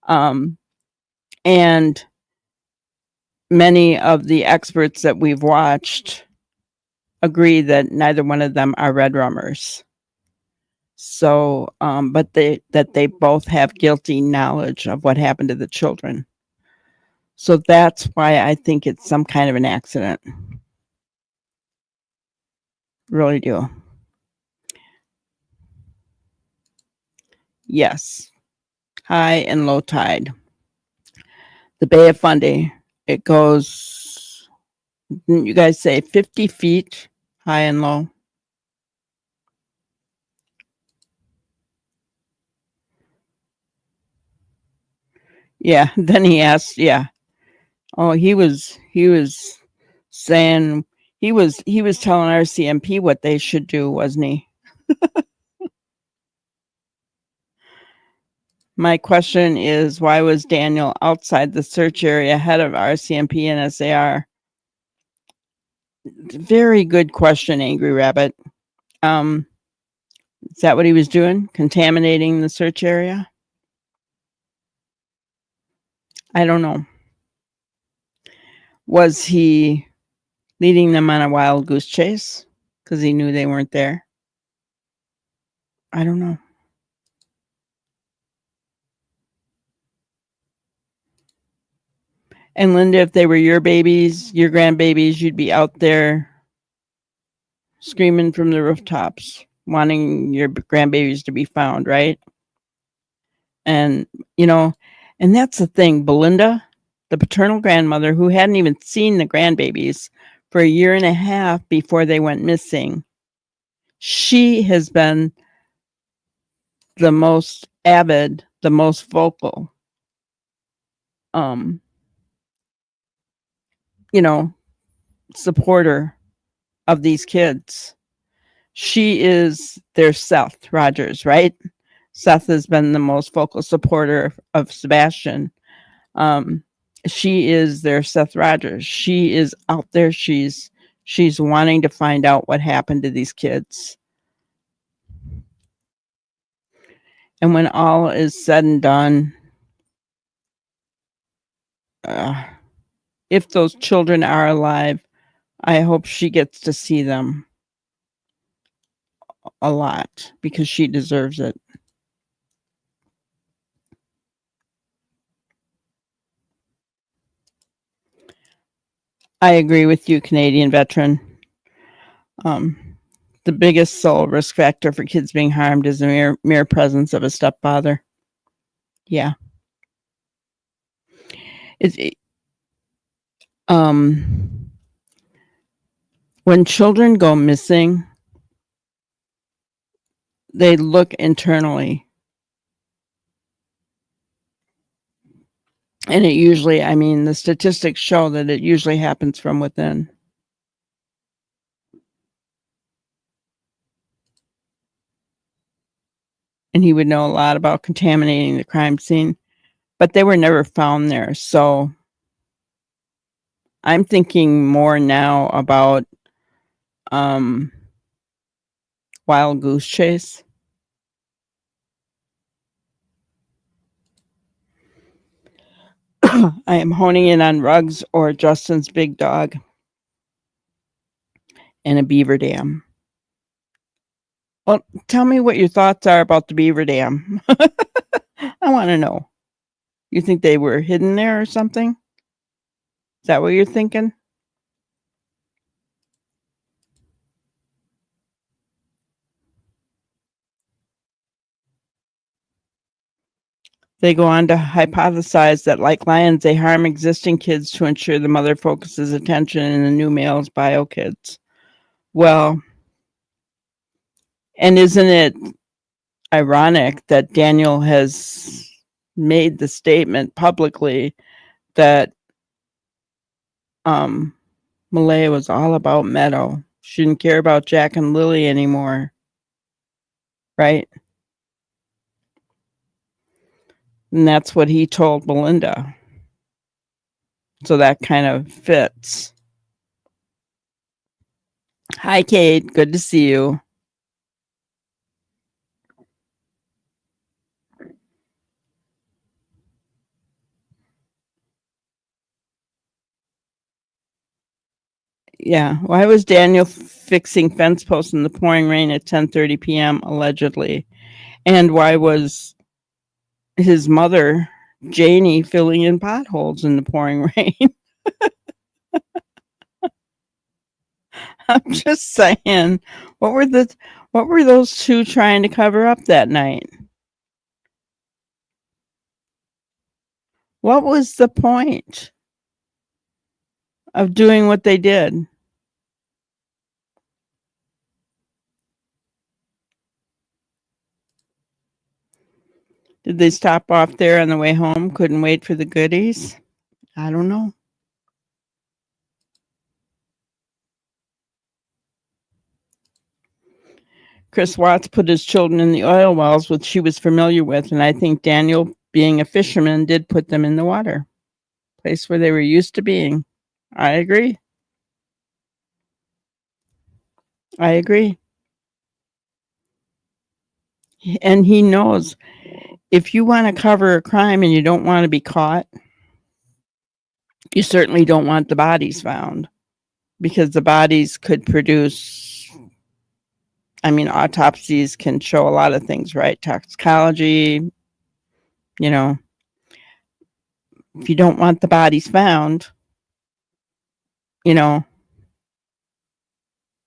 And many of the experts that we've watched agree that neither one of them are red rummers. So, but that they both have guilty knowledge of what happened to the children. So that's why I think it's some kind of an accident. Really do. Yes. High and low tide. The Bay of Fundy, it goes, didn't you guys say 50 feet high and low? Yeah, then he asked, yeah. Oh, he was saying, he was telling RCMP what they should do, wasn't he? My question is, why was Daniel outside the search area ahead of RCMP and SAR? Very good question, Angry Rabbit. Is that what he was doing? Contaminating the search area? I don't know. Was he leading them on a wild goose chase because he knew they weren't there? I don't know. And Linda, if they were your babies, your grandbabies, you'd be out there screaming from the rooftops, wanting your grandbabies to be found, right? And, and that's the thing. Belinda, the paternal grandmother who hadn't even seen the grandbabies for a year and a half before they went missing, she has been the most avid, the most vocal, supporter of these kids. She is their Seth Rogers, right? Seth has been the most vocal supporter of Sebastian. She is their Seth Rogers. She is out there. She's wanting to find out what happened to these kids. And when all is said and done, if those children are alive, I hope she gets to see them a lot because she deserves it. I agree with you, Canadian veteran. The biggest sole risk factor for kids being harmed is the mere presence of a stepfather. Yeah. When children go missing, they look internally. And it usually, the statistics show that it usually happens from within. And he would know a lot about contaminating the crime scene, but they were never found there. So I'm thinking more now about wild goose chase. I am honing in on Ruggs or Justin's big dog and a beaver dam. Well, tell me what your thoughts are about the beaver dam. I want to know. You think they were hidden there or something? Is that what you're thinking? They go on to hypothesize that, like lions, they harm existing kids to ensure the mother focuses attention in the new male's bio kids. Well, and isn't it ironic that Daniel has made the statement publicly that Malaya was all about Meadow. She didn't care about Jack and Lilly anymore. Right? And that's what he told Melinda. So that kind of fits. Hi, Kate. Good to see you. Yeah. Why was Daniel fixing fence posts in the pouring rain at 10:30 p.m. allegedly? And why was his mother, Janie, filling in potholes in the pouring rain? I'm just saying, what were those two trying to cover up that night? What was the point of doing what they did? Did they stop off there on the way home? Couldn't wait for the goodies? I don't know. Chris Watts put his children in the oil wells, which she was familiar with, and I think Daniel, being a fisherman, did put them in the water, place where they were used to being. I agree. I agree. And he knows if you want to cover a crime and you don't want to be caught, you certainly don't want the bodies found, because the bodies could produce, I mean, autopsies can show a lot of things, right? Toxicology, you know, if you don't want the bodies found, you know,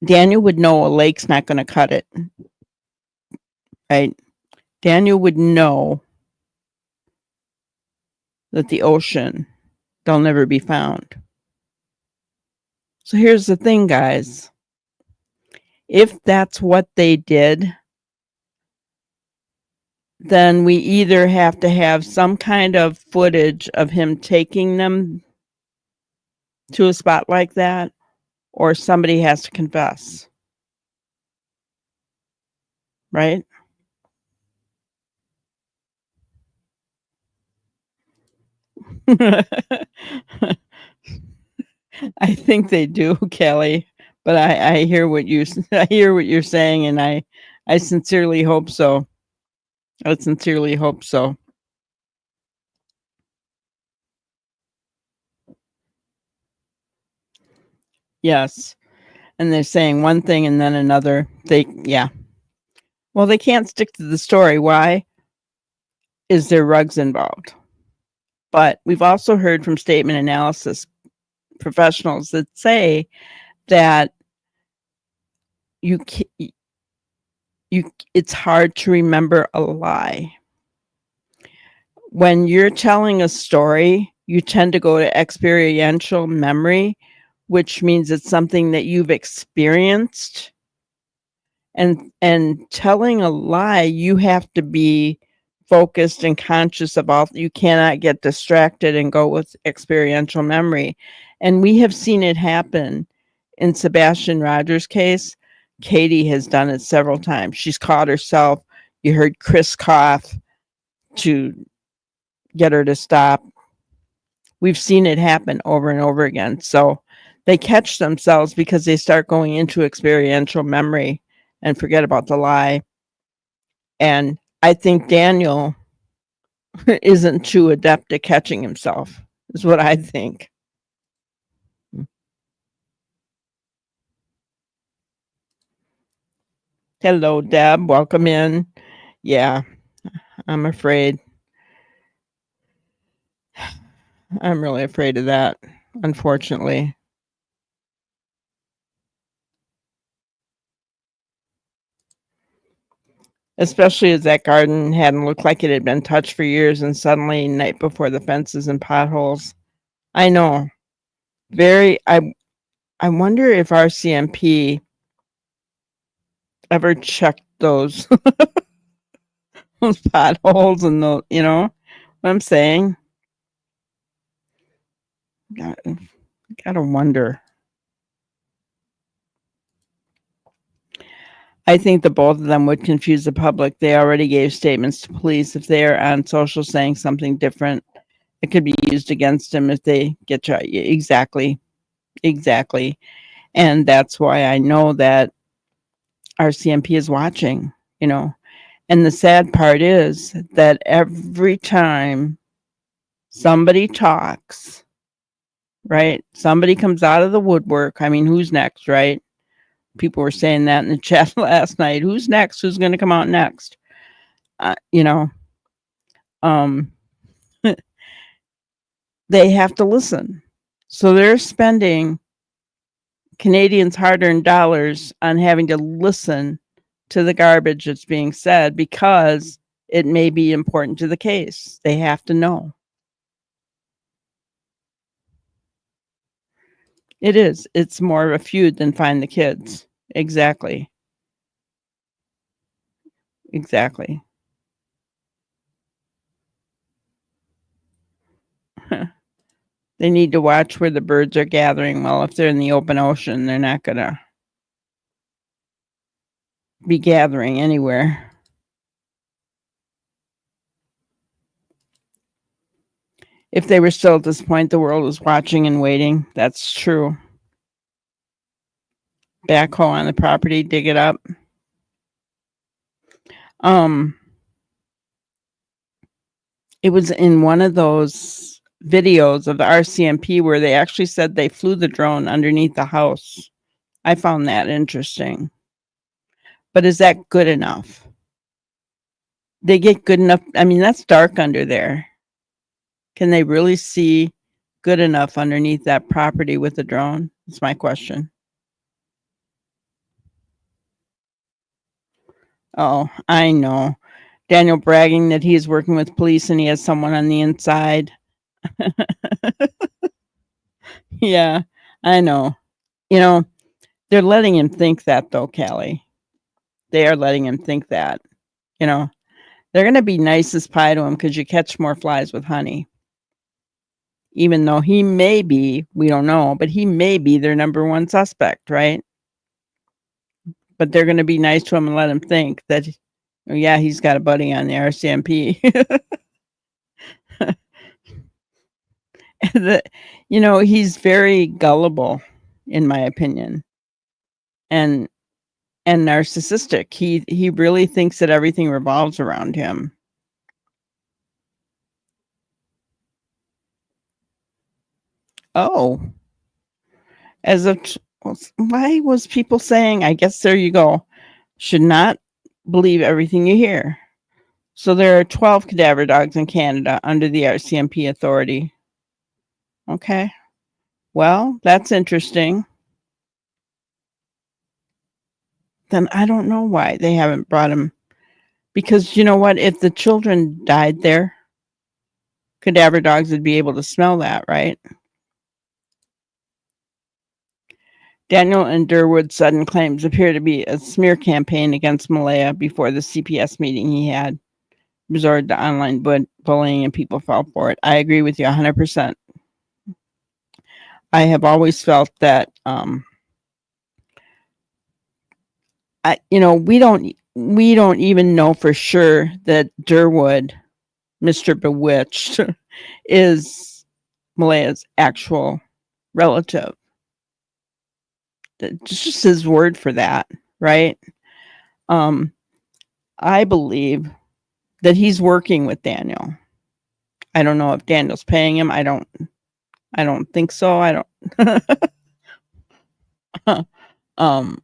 Daniel would know a lake's not going to cut it, right? Daniel would know that the ocean, they'll never be found. So here's the thing, guys. If that's what they did, then we either have to have some kind of footage of him taking them to a spot like that, or somebody has to confess. Right? I think they do, Kelly. But I hear what I hear what you're saying, and I sincerely hope so. I sincerely hope so. Yes. And they're saying one thing and then another. Yeah. Well, they can't stick to the story. Why? Is there rugs involved? But we've also heard from statement analysis professionals that say that it's hard to remember a lie. When you're telling a story, you tend to go to experiential memory, which means it's something that you've experienced. And telling a lie, you have to be focused and conscious of all. You cannot get distracted and go with experiential memory. And we have seen it happen in Sebastian Rogers' case. Katie has done it several times. She's caught herself. You heard Chris cough to get her to stop. We've seen it happen over and over again. So they catch themselves because they start going into experiential memory and forget about the lie. And I think Daniel isn't too adept at catching himself, is what I think. Hello, Deb. Welcome in. Yeah, I'm afraid. I'm really afraid of that, unfortunately. Especially as that garden hadn't looked like it had been touched for years, and suddenly, night before, the fences and potholes. I know. I wonder if RCMP ever checked those those potholes and the, you know what I'm saying? Gotta wonder. I think the both of them would confuse the public. They already gave statements to police. If they are on social saying something different, it could be used against them if they get tried. Exactly. Exactly. And that's why I know that RCMP is watching, you know. And the sad part is that every time somebody talks, right? Somebody comes out of the woodwork. I mean, who's next, right? People were saying that in the chat last night. Who's next? Who's going to come out next? You know, um, they have to listen. So they're spending Canadians' hard-earned dollars on having to listen to the garbage that's being said because it may be important to the case. They have to know. It is. It's more of a feud than find the kids. Exactly. Exactly. They need to watch where the birds are gathering. Well, if they're in the open ocean, they're not going to be gathering anywhere. If they were still at this point, the world was watching and waiting. That's true. Backhoe on the property, dig it up. It was in one of those videos of the RCMP where they actually said they flew the drone underneath the house. I found that interesting. But is that good enough? They get good enough. I mean, that's dark under there. Can they really see good enough underneath that property with the drone? That's my question. Oh, I know. Daniel bragging that he is working with police and he has someone on the inside. Yeah, I know. You know, they're letting him think that though, Callie. They are letting him think that. You know, they're going to be nice as pie to him because you catch more flies with honey. Even though he may be, we don't know, but he may be their number one suspect, right? But they're going to be nice to him and let him think that, oh, yeah, he's got a buddy on the RCMP. You know, he's very gullible, in my opinion, and narcissistic. He really thinks that everything revolves around him. Oh, as of why was people saying? I guess there you go. Should not believe everything you hear. So there are 12 cadaver dogs in Canada under the RCMP authority. Okay. Well, that's interesting. Then I don't know why they haven't brought him. Because you know what? If the children died there, cadaver dogs would be able to smell that, right? Daniel and Derwood's sudden claims appear to be a smear campaign against Malaya before the CPS meeting he had. Resorted to online bullying and people fell for it. I agree with you 100%. I have always felt that we don't even know for sure that Derwood, Mr. Bewitched, is Malaya's actual relative. It's just his word for that, right? I believe that he's working with Daniel. I don't know if Daniel's paying him. I don't think so. I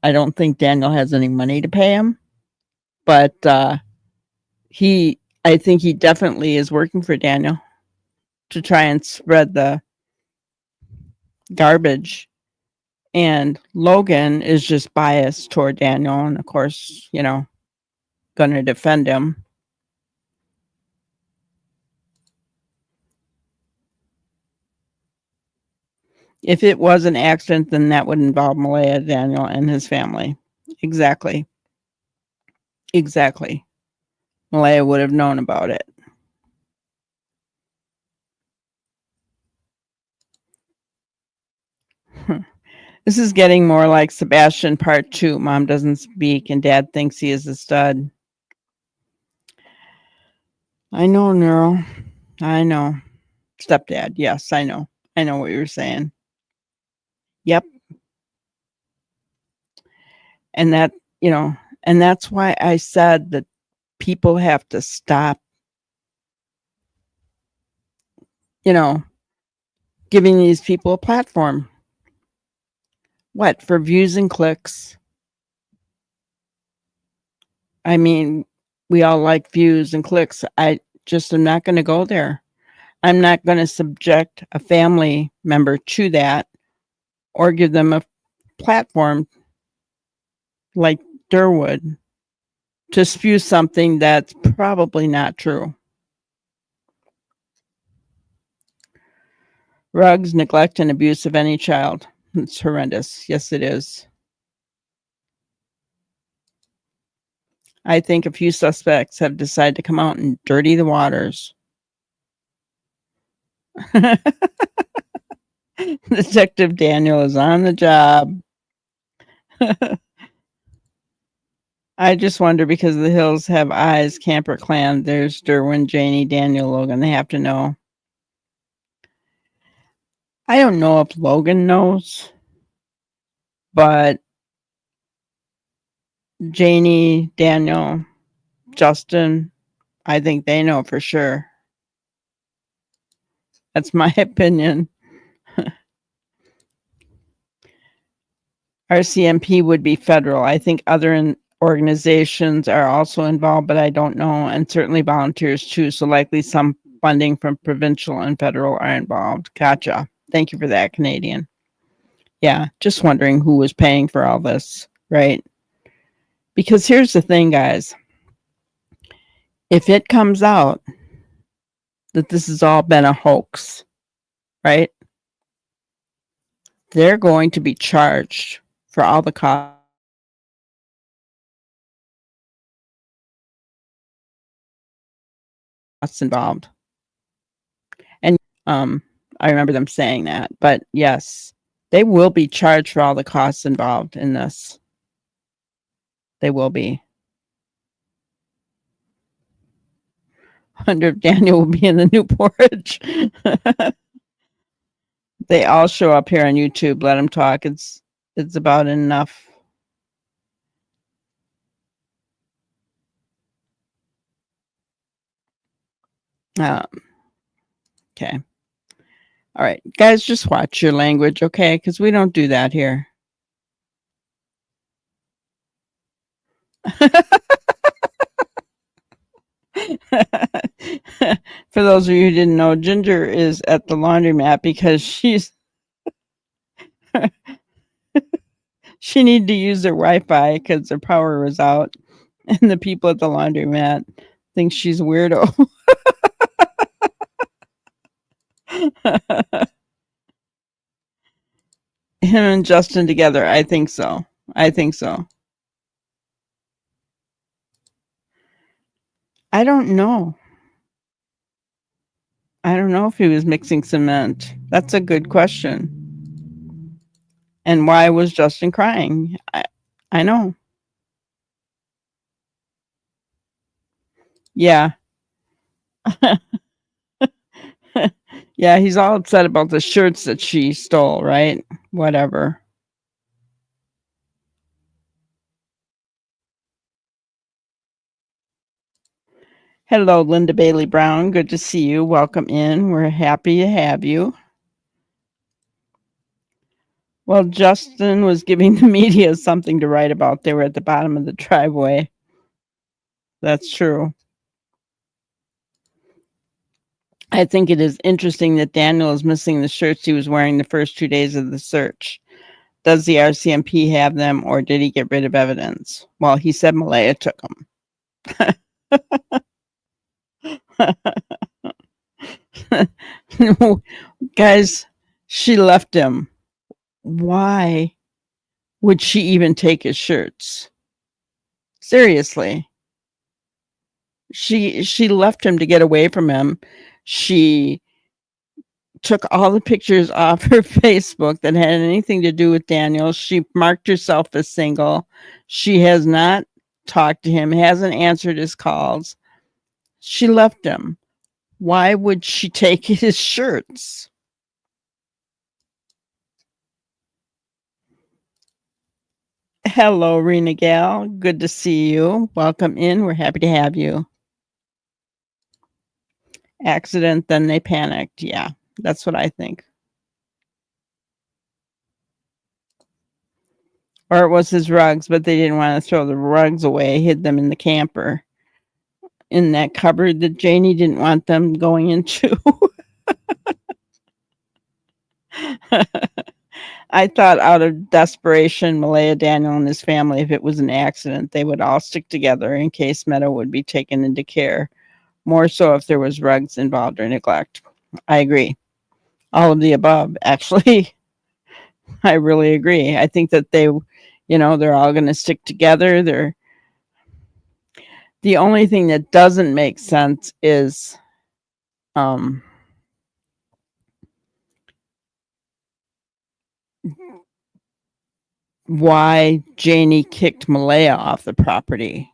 don't think Daniel has any money to pay him, but I think he definitely is working for Daniel to try and spread the garbage. And Logan is just biased toward Daniel, and of course, going to defend him. If it was an accident, then that would involve Malaya, Daniel, and his family. Exactly. Exactly. Malaya would have known about it. This is getting more like Sebastian Part 2. Mom doesn't speak and Dad thinks he is a stud. I know, Neuro. I know. Stepdad. Yes, I know. I know what you're saying. Yep. And that, and that's why I said that people have to stop, giving these people a platform. What? For views and clicks. I mean, we all like views and clicks. I just am not going to go there. I'm not going to subject a family member to that or give them a platform like Derwood to spew something that's probably not true. Rugs, neglect, and abuse of any child. It's horrendous. Yes, it is. I think a few suspects have decided to come out and dirty the waters. Detective Daniel is on the job. I just wonder, because the hills have eyes, Camper Clan, there's Derwin, Janie, Daniel, Logan. They have to know. I don't know if Logan knows, but Janie, Daniel, Justin, I think they know for sure. That's my opinion. RCMP would be federal. I think other organizations are also involved, but I don't know. And certainly volunteers too. So likely some funding from provincial and federal are involved. Gotcha. Thank you for that, Canadian. Yeah, just wondering who was paying for all this, right? Because here's the thing, guys. If it comes out that this has all been a hoax, right? They're going to be charged for all the costs involved. And I remember them saying that. But yes, they will be charged for all the costs involved in this. They will be. I wonder if Daniel will be in the new porridge. They all show up here on YouTube. Let them talk. It's about enough. Okay. All right, guys, just watch your language, okay? Because we don't do that here. For those of you who didn't know, Ginger is at the laundromat because she needed to use their Wi-Fi because their power was out, and the people at the laundromat think she's a weirdo. Him and Justin together, I think so. I don't know. I don't know if he was mixing cement. That's a good question. And why was Justin crying? I know. Yeah. Yeah, he's all upset about the shirts that she stole, right? Whatever. Hello, Linda Bailey Brown. Good to see you. Welcome in. We're happy to have you. Well, Justin was giving the media something to write about. They were at the bottom of the driveway. That's true. I think it is interesting that Daniel is missing the shirts he was wearing the first 2 days of the search. Does the RCMP have them, or did he get rid of evidence? Well, he said Malaya took them. Guys, she left him. Why would she even take his shirts? Seriously. She left him to get away from him. She took all the pictures off her Facebook that had anything to do with Daniel. She marked herself as single. She has not talked to him, hasn't answered his calls. She left him. Why would she take his shirts? Hello, Rena Gal. Good to see you. Welcome in. We're happy to have you. Accident, then they panicked. Yeah, that's what I think. Or it was his rugs, but they didn't want to throw the rugs away, hid them in the camper, in that cupboard that Janie didn't want them going into. I thought out of desperation, Malaya, Daniel, and his family, if it was an accident, they would all stick together in case Meadow would be taken into care. More so if there was rugs involved or neglect. I agree. All of the above, actually. I really agree. I think that they're all going to stick together. The only thing that doesn't make sense is why Janie kicked Malaya off the property.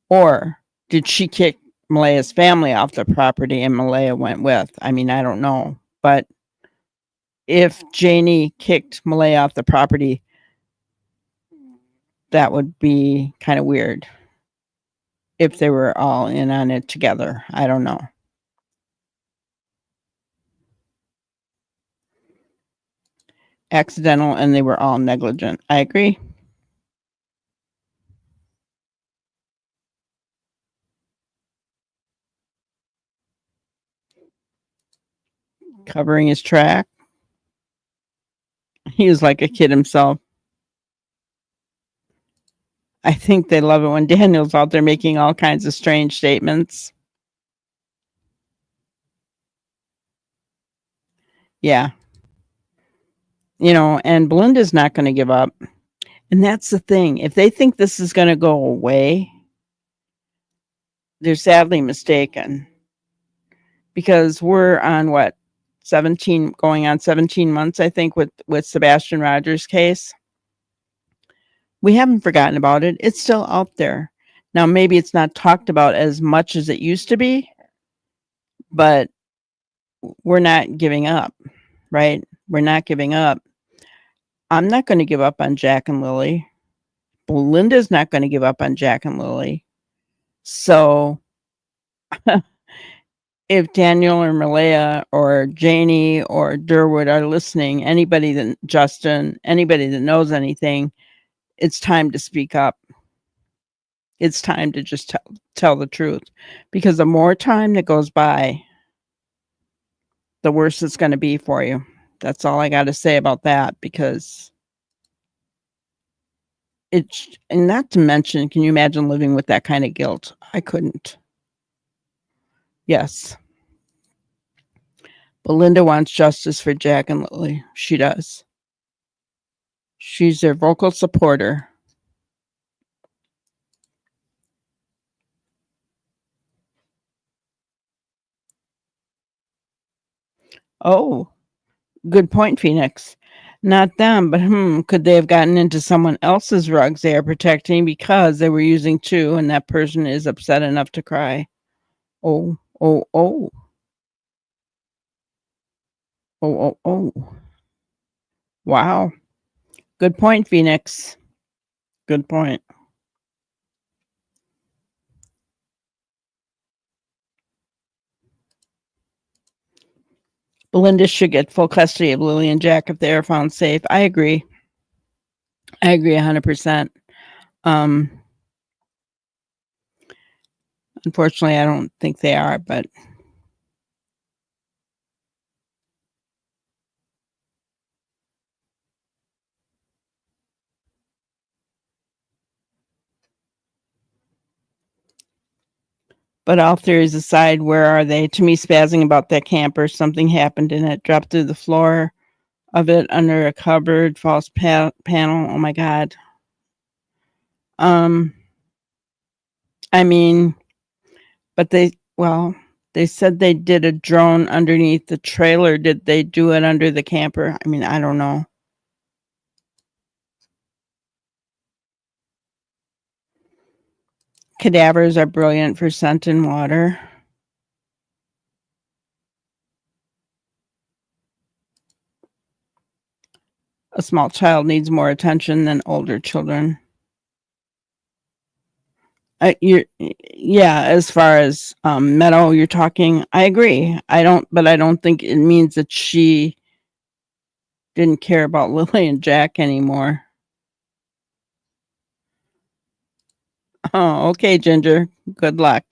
Or did she kick Malaya's family off the property and Malaya went with? I mean, I don't know. But if Janie kicked Malaya off the property, that would be kind of weird. If they were all in on it together. I don't know. Accidental and they were all negligent. I agree. Covering his track. He was like a kid himself. I think they love it when Daniel's out there making all kinds of strange statements. Yeah. And Belinda's not going to give up. And that's the thing. If they think this is going to go away, they're sadly mistaken. Because we're on 17, going on 17 months, I think, with Sebastian Rogers' case. We haven't forgotten about it. It's still out there. Now, maybe it's not talked about as much as it used to be, but we're not giving up, right? We're not giving up. I'm not going to give up on Jack and Lilly. Belinda's not going to give up on Jack and Lilly. So if Daniel or Malaya or Janie or Derwood are listening, anybody that knows anything, it's time to speak up. It's time to just tell the truth, because the more time that goes by, the worse it's going to be for you. That's all I got to say about that, because and not to mention, can you imagine living with that kind of guilt? I couldn't. Yes. Belinda wants justice for Jack and Lilly. She does. She's their vocal supporter. Oh, good point, Phoenix. Not them, but could they have gotten into someone else's rugs they are protecting because they were using two and that person is upset enough to cry? Oh. Wow. Good point, Phoenix. Good point. Belinda should get full custody of Lilly and Jack if they are found safe. I agree. 100%. Unfortunately, I don't think they are, but all theories aside, where are they? To me, spazzing about that camper, something happened in it, dropped through the floor of it under a cupboard, false panel. Oh my God. I mean, but They said they did a drone underneath the trailer. Did they do it under the camper? I mean, I don't know. Cadavers are brilliant for scent and water. A small child needs more attention than older children. Yeah, as far as Meadow, you're talking, I agree. But I don't think it means that she didn't care about Lily and Jack anymore. Oh, okay, Ginger. Good luck.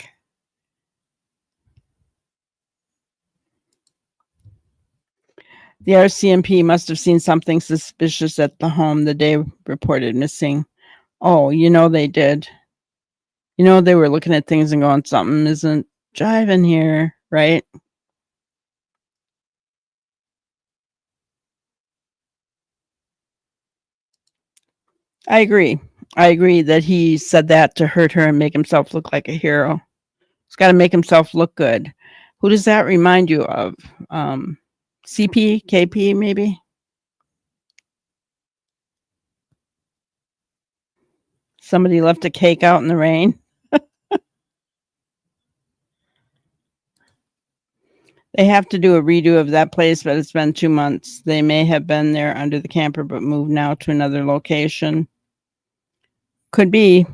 The RCMP must have seen something suspicious at the home the day reported missing. Oh, they did. They were looking at things and going, something isn't jiving here, right? I agree. I agree that he said that to hurt her and make himself look like a hero. He's got to make himself look good. Who does that remind you of? CP, KP, maybe? Somebody left a cake out in the rain. They have to do a redo of that place, but it's been 2 months. They may have been there under the camper, but moved now to another location. Could be.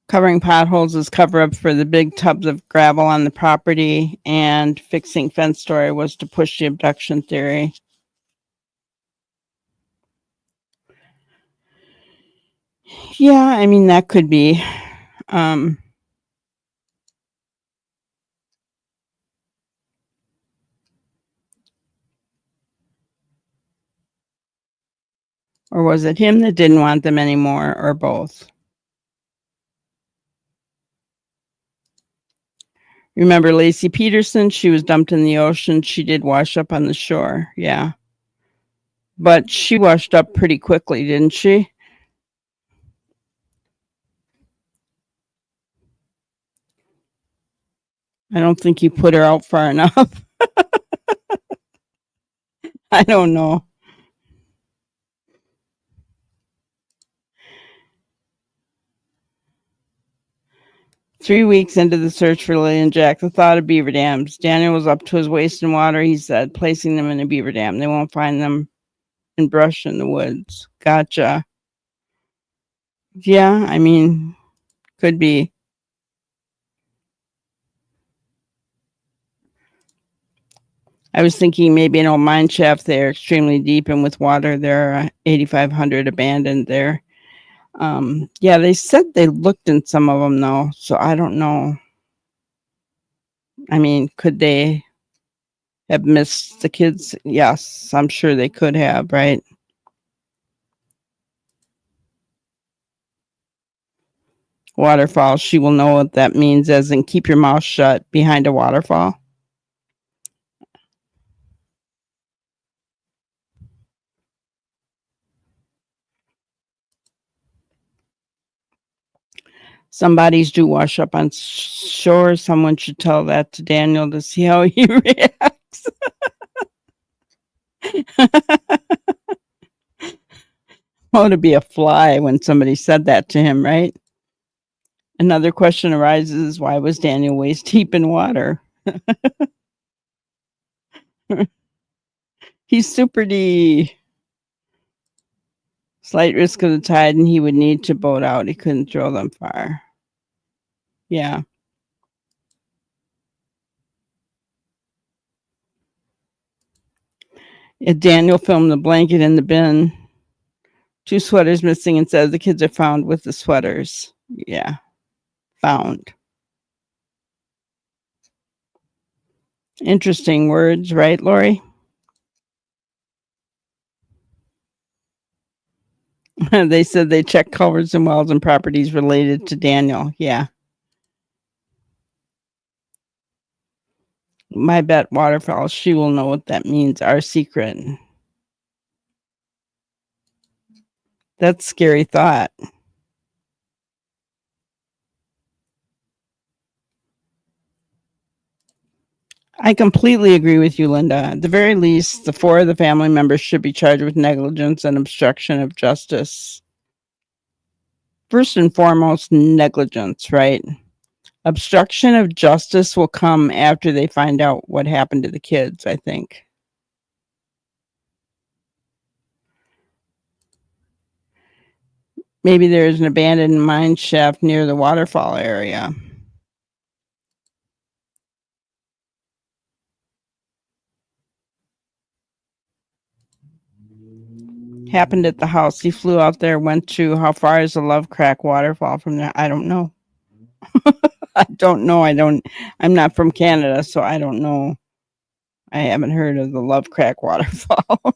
Covering potholes is cover up for the big tubs of gravel on the property, and fixing fence story was to push the abduction theory. Yeah, I mean, that could be. Or was it him that didn't want them anymore, or both? Remember Lacey Peterson? She was dumped in the ocean. She did wash up on the shore. Yeah. But she washed up pretty quickly, didn't she? I don't think you put her out far enough. I don't know. Three weeks into the search for Lily and Jack, the thought of beaver dams. Daniel was up to his waist in water, he said, placing them in a beaver dam. They won't find them in brush in the woods. Gotcha. Yeah, I mean, could be. I was thinking maybe an old mine shaft there, extremely deep and with water. There are 8,500 abandoned there. Yeah, they said they looked in some of them, though, so I don't know. I mean, could they have missed the kids? Yes, I'm sure they could have, right? Waterfall, she will know what that means, as in keep your mouth shut behind a waterfall. Some bodies do wash up on shore. Someone should tell that to Daniel to see how he reacts. Oh, to be a fly when somebody said that to him, right? Another question arises, why was Daniel waist deep in water? He's super D. Slight risk of the tide, and he would need to boat out. He couldn't throw them far. Yeah. Daniel filmed the blanket in the bin. 2 sweaters missing, and says the kids are found with the sweaters. Yeah. Found. Interesting words, right, Lori? They said they checked culverts and wells and properties related to Daniel. Yeah. My bet waterfall, she will know what that means. Our secret. That's a scary thought. I completely agree with you, Linda. At the very least, the 4 of the family members should be charged with negligence and obstruction of justice. First and foremost, negligence, right? Obstruction of justice will come after they find out what happened to the kids, I think. Maybe there's an abandoned mine shaft near the waterfall area. Happened at the house. He flew out there, went to, how far is the Love Crack waterfall from there? I don't know. I don't know. I'm not from Canada, so I don't know. I haven't heard of the Love Crack waterfall.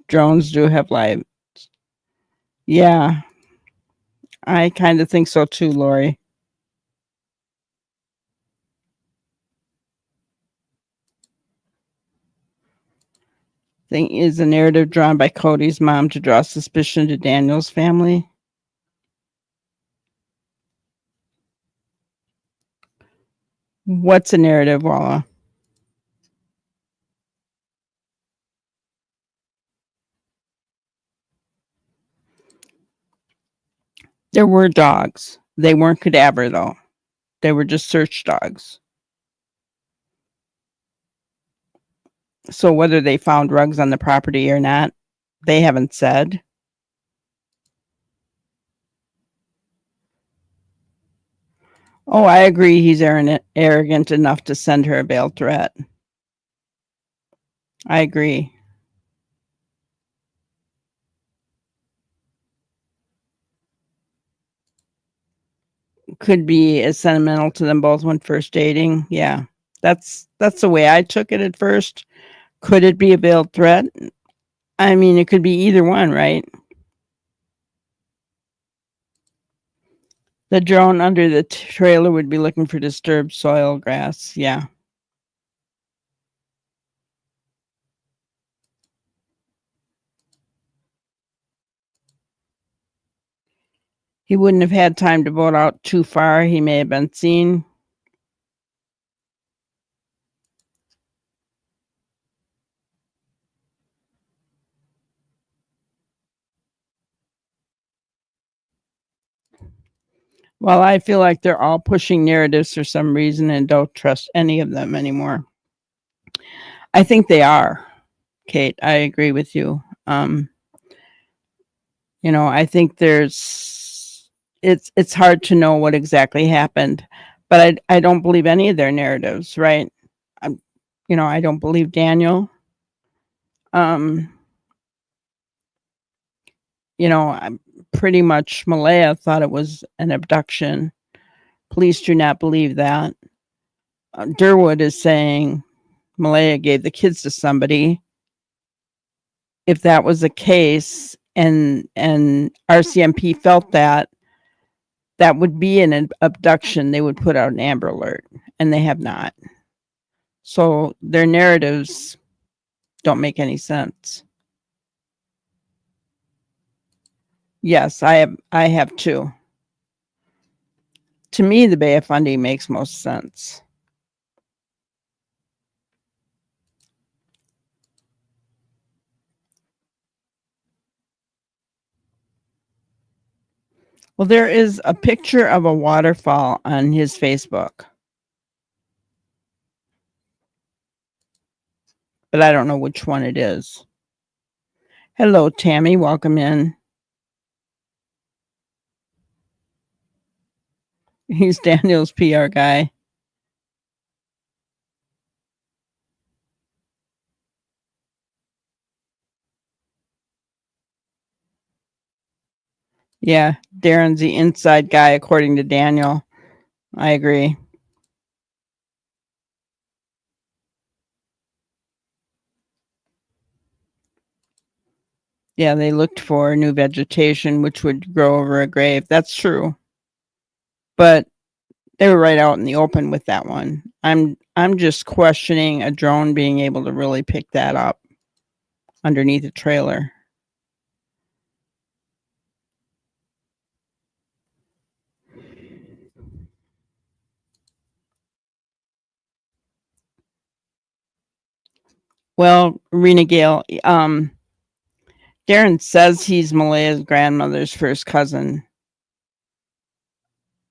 Drones do have lives. Yeah, I kind of think so too, Lori. Thing is a narrative drawn by Cody's mom to draw suspicion to Daniel's family. What's a narrative, Walla? There were dogs. They weren't cadaver, though. They were just search dogs. So whether they found rugs on the property or not, they haven't said. Oh, I agree. He's arrogant enough to send her a bail threat. I agree. Could be as sentimental to them both when first dating. Yeah, that's the way I took it at first. Could it be a veiled threat? I mean, it could be either one, right? The drone under the trailer would be looking for disturbed soil grass. Yeah. He wouldn't have had time to boat out too far. He may have been seen. Well, I feel like they're all pushing narratives for some reason and don't trust any of them anymore. I think they are, Kate. I agree with you. I think it's hard to know what exactly happened, but I don't believe any of their narratives, right? I don't believe Daniel. I'm pretty much Malaya thought it was an abduction. Police do not believe that. Derwood is saying Malaya gave the kids to somebody. If that was the case and RCMP felt that would be an abduction, they would put out an Amber Alert, and they have not. So their narratives don't make any sense. Yes, I have too. To me, the Bay of Fundy makes most sense. Well, there is a picture of a waterfall on his Facebook, but I don't know which one it is. Hello, Tammy. Welcome in. He's Daniel's PR guy. Yeah, Darren's the inside guy, according to Daniel. I agree. Yeah, they looked for new vegetation, which would grow over a grave. That's true. But they were right out in the open with that one. I'm just questioning a drone being able to really pick that up underneath a trailer. Well, Rena Gale, Darren says he's Malaya's grandmother's first cousin.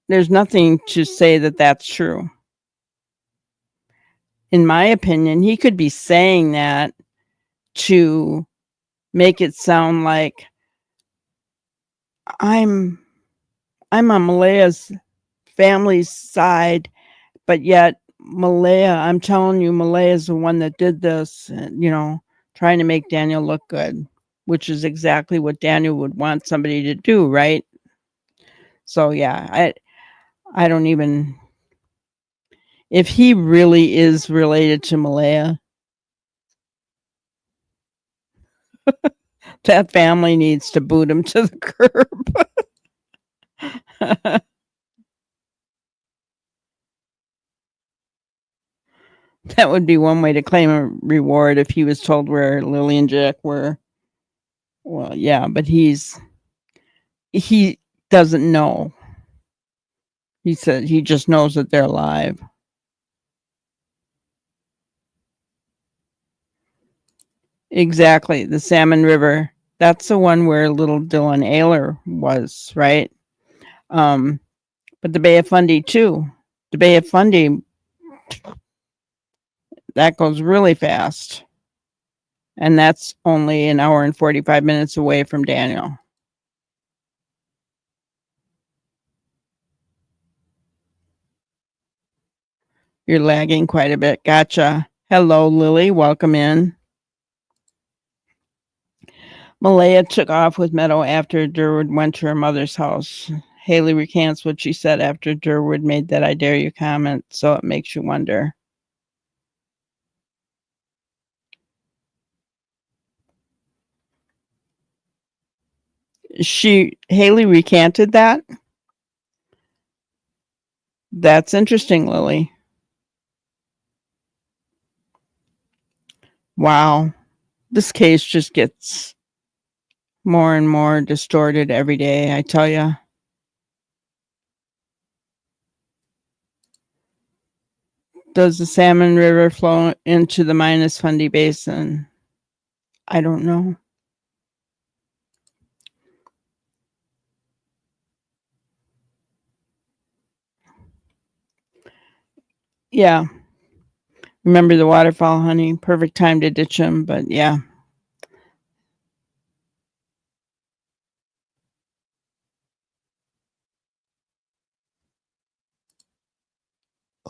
There's nothing to say that that's true. In my opinion, he could be saying that to make it sound like I'm on Malaya's family's side, but yet Malaya, I'm telling you, Malaya is the one that did this, you know, trying to make Daniel look good, which is exactly what Daniel would want somebody to do, right? So yeah, I don't even, if he really is related to Malaya, that family needs to boot him to the curb. That would be one way to claim a reward if he was told where Lilly and Jack were. Well, yeah, but he doesn't know. He said he just knows that they're alive. Exactly. The Salmon River. That's the one where little Dylan Ayler was, right? But the Bay of Fundy too. The Bay of Fundy, that goes really fast. And that's only an hour and 45 minutes away from Daniel. You're lagging quite a bit. Gotcha. Hello, Lily. Welcome in. Malaya took off with Meadow after Derwood went to her mother's house. Haley recants what she said after Derwood made that "I dare you" comment, so it makes you wonder. Haley recanted that? That's interesting, Lily. Wow. This case just gets more and more distorted every day, I tell you. Does the Salmon River flow into the Minas Fundy Basin? I don't know. Yeah. Remember the waterfall, honey? Perfect time to ditch him, but yeah.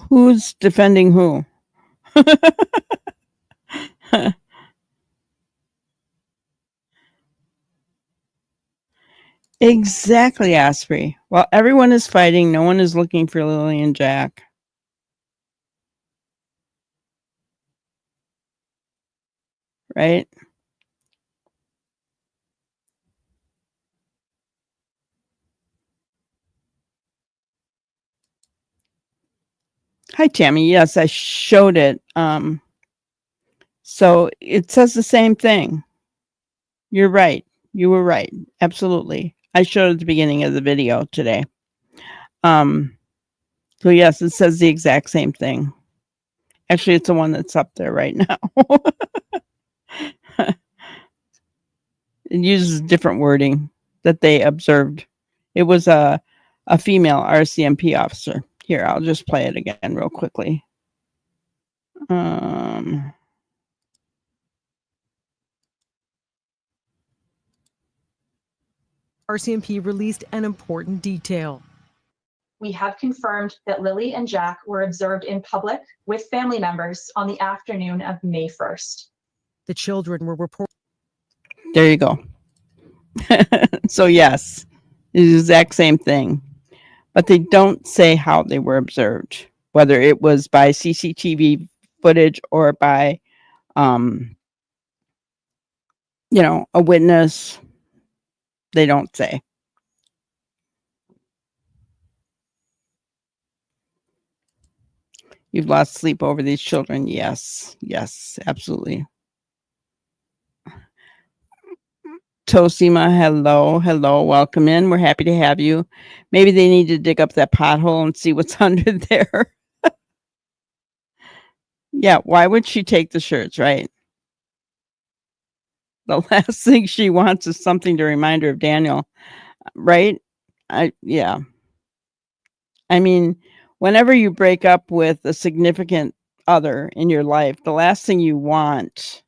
Who's defending who? Exactly, Asprey. While everyone is fighting, no one is looking for Lily and Jack. Right? Hi, Tammy. Yes, I showed it. So it says the same thing. You're right. You were right. Absolutely. I showed it at the beginning of the video today. So yes, it says the exact same thing. Actually, it's the one that's up there right now. It uses different wording that they observed. It was a female RCMP officer. Here, I'll just play it again real quickly. RCMP released an important detail. We have confirmed that Lilly and Jack were observed in public with family members on the afternoon of May 1st. The children were reported. There you go. So yes, it's the exact same thing. But they don't say how they were observed, whether it was by CCTV footage or by, a witness. They don't say. You've lost sleep over these children. Yes, absolutely. Tosima, hello, welcome in. We're happy to have you. Maybe they need to dig up that pothole and see what's under there. Yeah, why would she take the shirts, right? The last thing she wants is something to remind her of Daniel, right? Yeah. I mean, whenever you break up with a significant other in your life, the last thing you want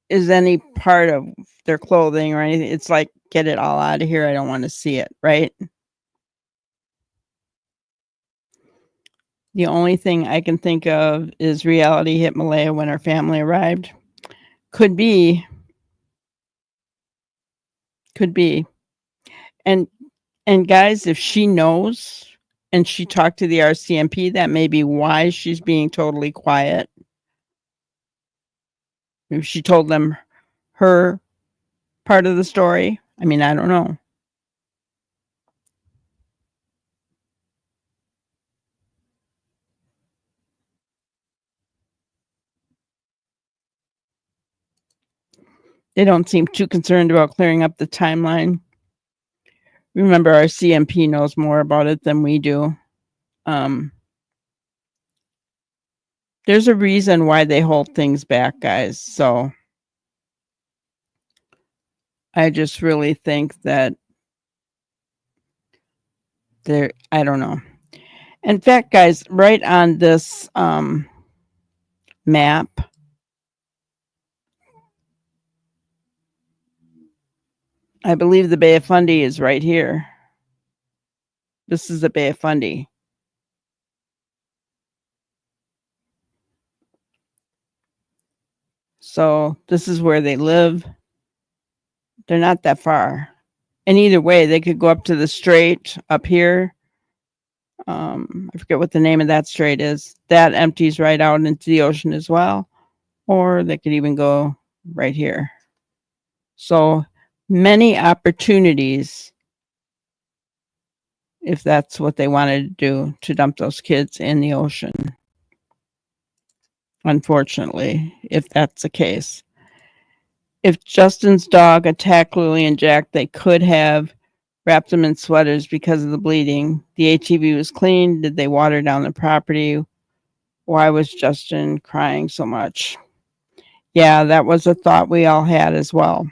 is any part of their clothing or anything. It's like, get it all out of here. I don't want to see it, right? The only thing I can think of is reality hit Malaya when her family arrived. Could be. Could be. And guys, if she knows and she talked to the RCMP, that may be why she's being totally quiet. Maybe she told them her part of the story. I mean, I don't know. They don't seem too concerned about clearing up the timeline. Remember, our CMP knows more about it than we do. There's a reason why they hold things back, guys. So I just really think that I don't know. In fact, guys, right on this map, I believe the Bay of Fundy is right here. This is the Bay of Fundy. So this is where they live. They're not that far. And either way, they could go up to the strait up here. I forget what the name of that strait is. That empties right out into the ocean as well. Or they could even go right here. So many opportunities, if that's what they wanted to do, to dump those kids in the ocean. Unfortunately, if that's the case. If Justin's dog attacked Lily and Jack, they could have wrapped them in sweaters because of the bleeding. The ATV was clean. Did they water down the property? Why was Justin crying so much? Yeah, that was a thought we all had as well.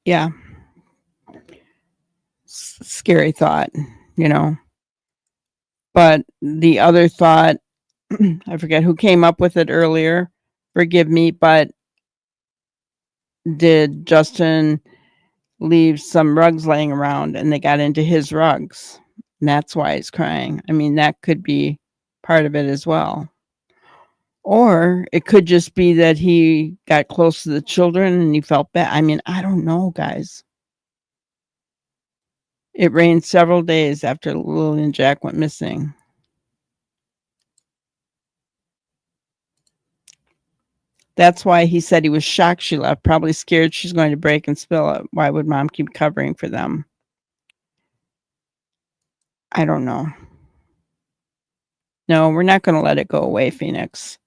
Yeah. Scary thought, you know. But the other thought, I forget who came up with it earlier. Forgive me, but did Justin leave some rugs laying around and they got into his rugs? And that's why he's crying. I mean, that could be part of it as well. Or it could just be that he got close to the children and he felt bad. I mean, I don't know, guys. It rained several days after Lily and Jack went missing. That's why he said he was shocked she left, probably scared she's going to break and spill it. Why would mom keep covering for them? I don't know. No, we're not going to let it go away, Phoenix.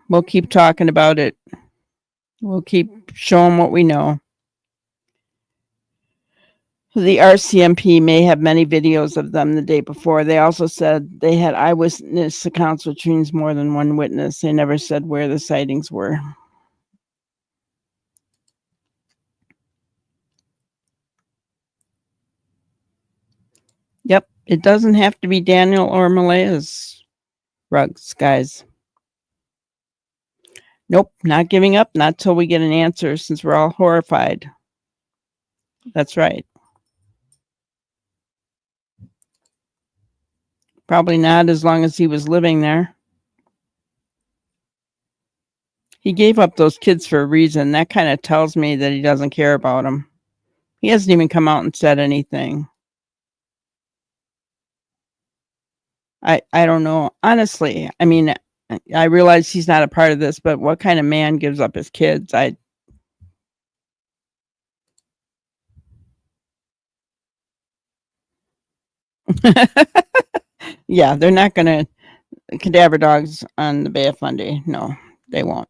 We'll keep talking about it. We'll keep showing what we know. The RCMP may have many videos of them the day before. They also said they had eyewitness accounts, which means more than one witness. They never said where the sightings were. Yep, it doesn't have to be Daniel or Malaya's rugs, guys. Nope, not giving up, not till we get an answer, since we're all horrified. That's right. Probably not as long as he was living there. He gave up those kids for a reason. That kind of tells me that he doesn't care about them. He hasn't even come out and said anything. I don't know. Honestly, I mean, I realize he's not a part of this, but what kind of man gives up his kids? Yeah, they're not going to cadaver dogs on the Bay of Fundy. No, they won't.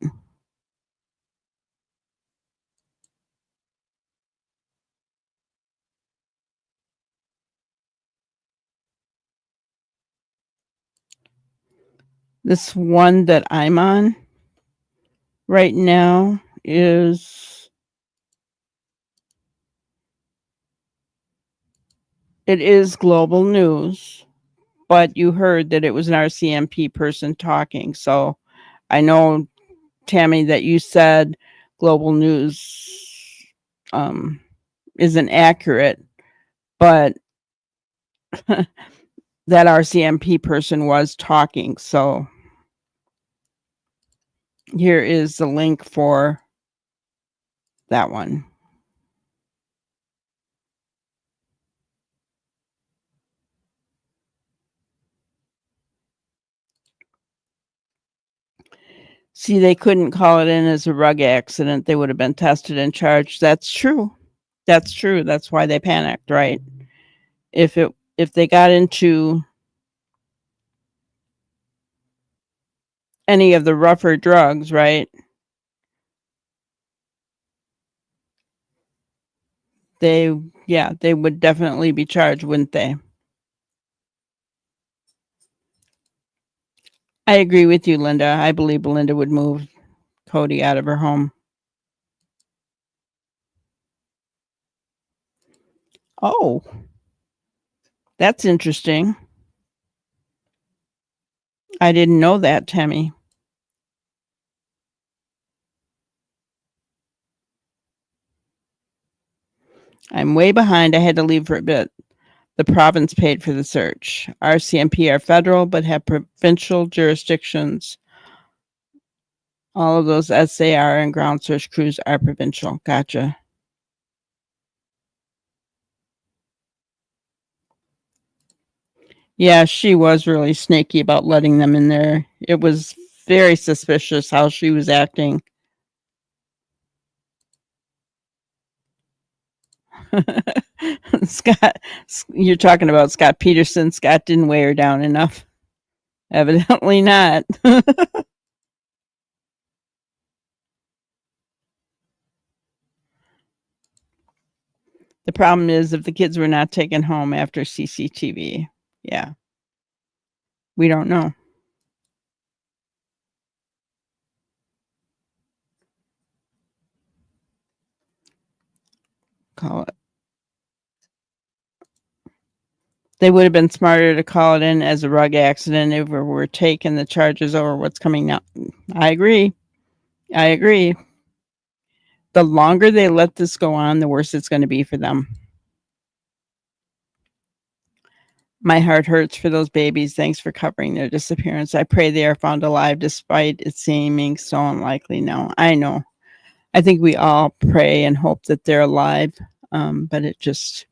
This one that I'm on right now is, it is global news, but you heard that it was an RCMP person talking. So I know, Tammy, that you said global news isn't accurate, but that RCMP person was talking. So here is the link for that one. See, they couldn't call it in as a rug accident. They would have been tested and charged. That's true. That's true. That's why they panicked, right? If they got into any of the rougher drugs, right? They would definitely be charged, wouldn't they? I agree with you, Linda. I believe Belinda would move Cody out of her home. Oh, that's interesting. I didn't know that, Tammy. I'm way behind. I had to leave for a bit. The province paid for the search. RCMP are federal, but have provincial jurisdictions. All of those SAR and ground search crews are provincial. Gotcha. Yeah, she was really snaky about letting them in there. It was very suspicious how she was acting. Scott, you're talking about Scott Peterson. Scott didn't weigh her down enough. Evidently not. The problem is if the kids were not taken home after CCTV. Yeah. We don't know. Call it. They would have been smarter to call it in as a rug accident if we were taking the charges over what's coming now. I agree. The longer they let this go on, the worse it's going to be for them. My heart hurts for those babies. Thanks for covering their disappearance. I pray they are found alive despite it seeming so unlikely. No, I know. I think we all pray and hope that they're alive. But it just,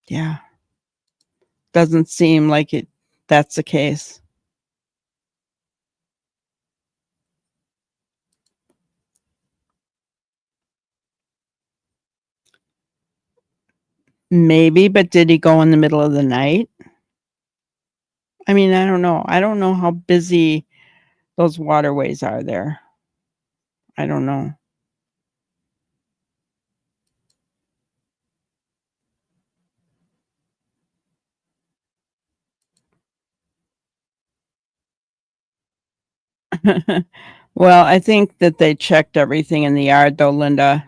yeah, doesn't seem like that's the case. Maybe, but did he go in the middle of the night? I mean, I don't know. I don't know how busy those waterways are there. I don't know. Well, I think that they checked everything in the yard, though, Linda.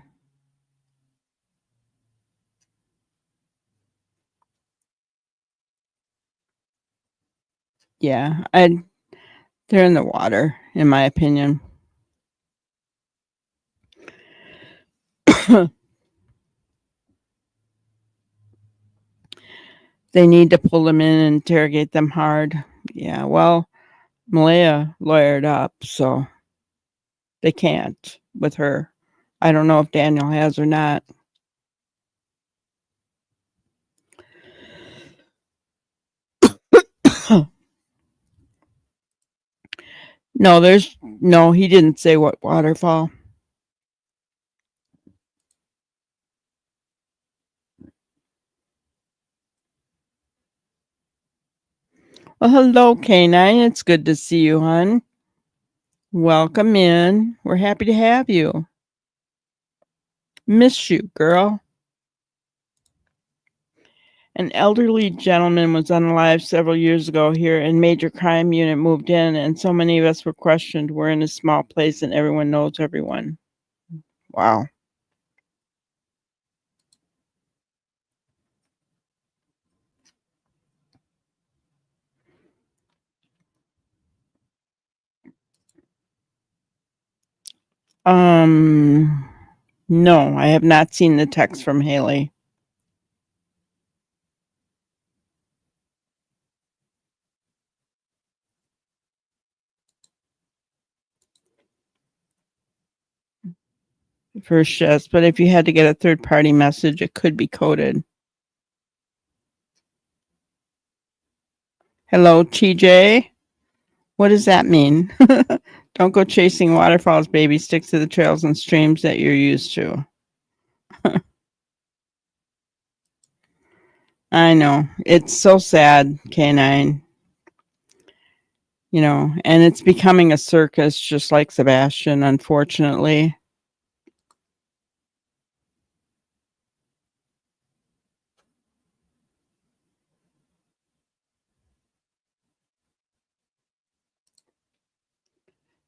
Yeah, they're in the water, in my opinion. They need to pull them in and interrogate them hard. Yeah, well, Malaya lawyered up, so they can't with her. I don't know if Daniel has or not. No, he didn't say what waterfall. Well, hello, Canine. It's good to see you, hon. Welcome in. We're happy to have you. Miss you, girl. An elderly gentleman was unalive several years ago here, and major crime unit moved in, and so many of us were questioned. We're in a small place, and everyone knows everyone. Wow. No, I have not seen the text from Haley. First, yes, but if you had to get a third-party message, it could be coded. Hello, TJ. What does that mean? Don't go chasing waterfalls, baby. Stick to the trails and streams that you're used to. I know. It's so sad, K9. You know, and it's becoming a circus just like Sebastian, unfortunately.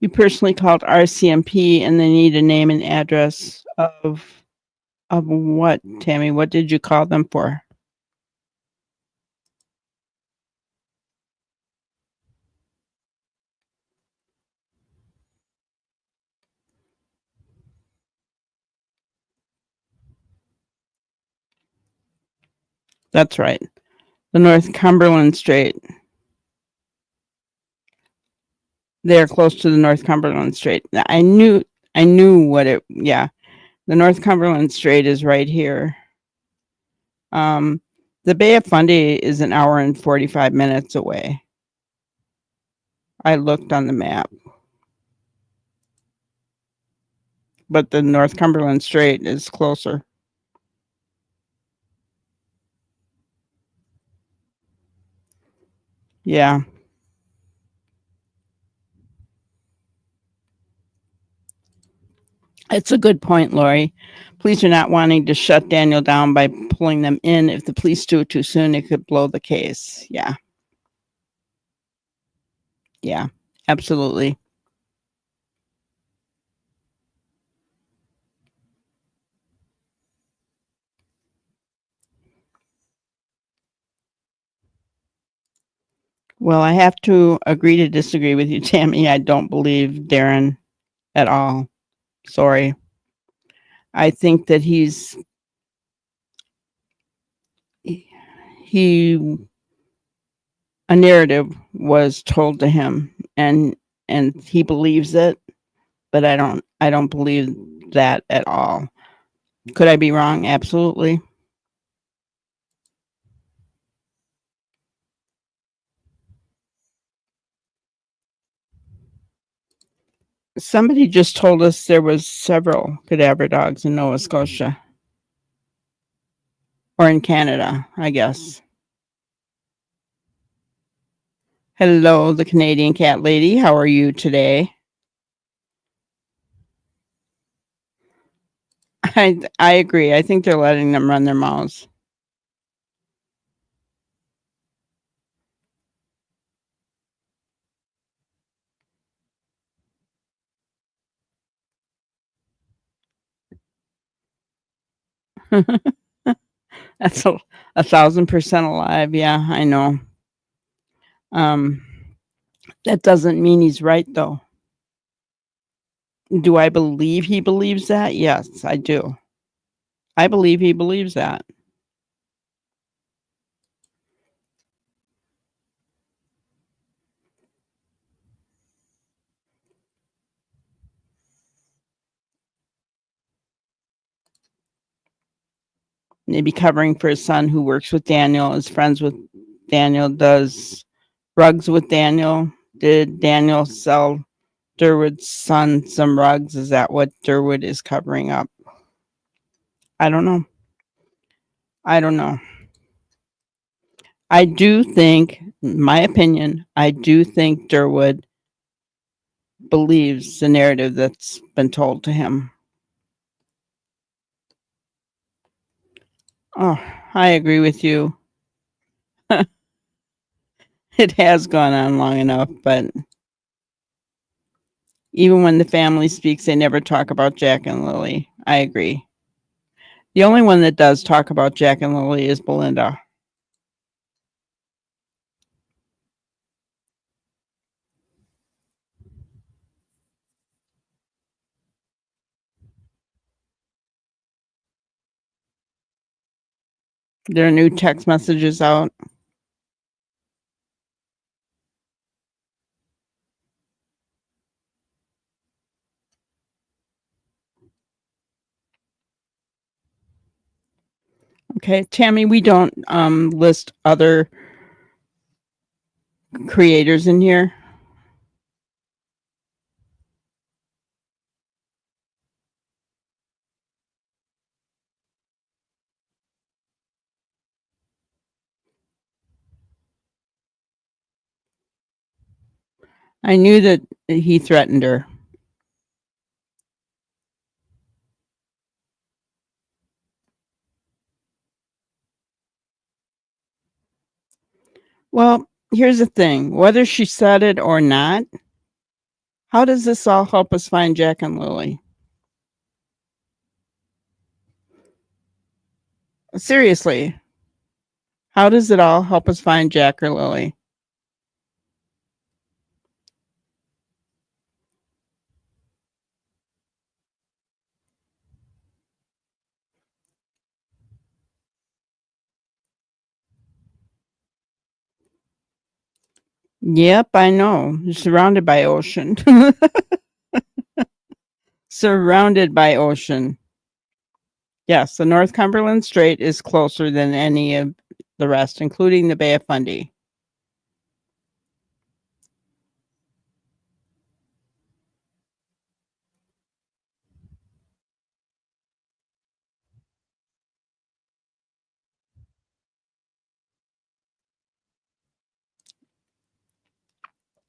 You personally called RCMP and they need a name and address of what, Tammy? What did you call them for? That's right. The North Cumberland Strait. They're close to the North Cumberland Strait. I knew what it, yeah. The North Cumberland Strait is right here. The Bay of Fundy is an hour and 45 minutes away. I looked on the map. But the North Cumberland Strait is closer. Yeah. It's a good point, Lori. Police are not wanting to shut Daniel down by pulling them in. If the police do it too soon, it could blow the case. Yeah. Yeah, absolutely. Well, I have to agree to disagree with you, Tammy. I don't believe Darren at all. Sorry. I think that a narrative was told to him and he believes it, but I don't believe that at all. Could I be wrong? Absolutely. Somebody just told us there was several cadaver dogs in Nova Scotia. Or in Canada, I guess. Hello, the Canadian cat lady. How are you today? I agree. I think they're letting them run their mouths. That's a 1,000% alive. Yeah, I know. That doesn't mean he's right, though. Do I believe he believes that? Yes, I do. I believe he believes that. Maybe covering for his son who works with Daniel, is friends with Daniel, does rugs with Daniel. Did Daniel sell Derwood's son some rugs? Is that what Derwood is covering up? I don't know. I don't know. I do think, my opinion, I do think Derwood believes the narrative that's been told to him. Oh, I agree with you. It has gone on long enough, but even when the family speaks, they never talk about Jack and Lily. I agree. The only one that does talk about Jack and Lily is Belinda. There are new text messages out. Okay, Tammy, we don't list other creators in here. I knew that he threatened her. Well, here's the thing. Whether she said it or not, how does this all help us find Jack and Lily? Seriously, how does it all help us find Jack or Lily? Yep, I know. You're surrounded by ocean. Surrounded by ocean. Yes, the North Cumberland Strait is closer than any of the rest, including the Bay of Fundy.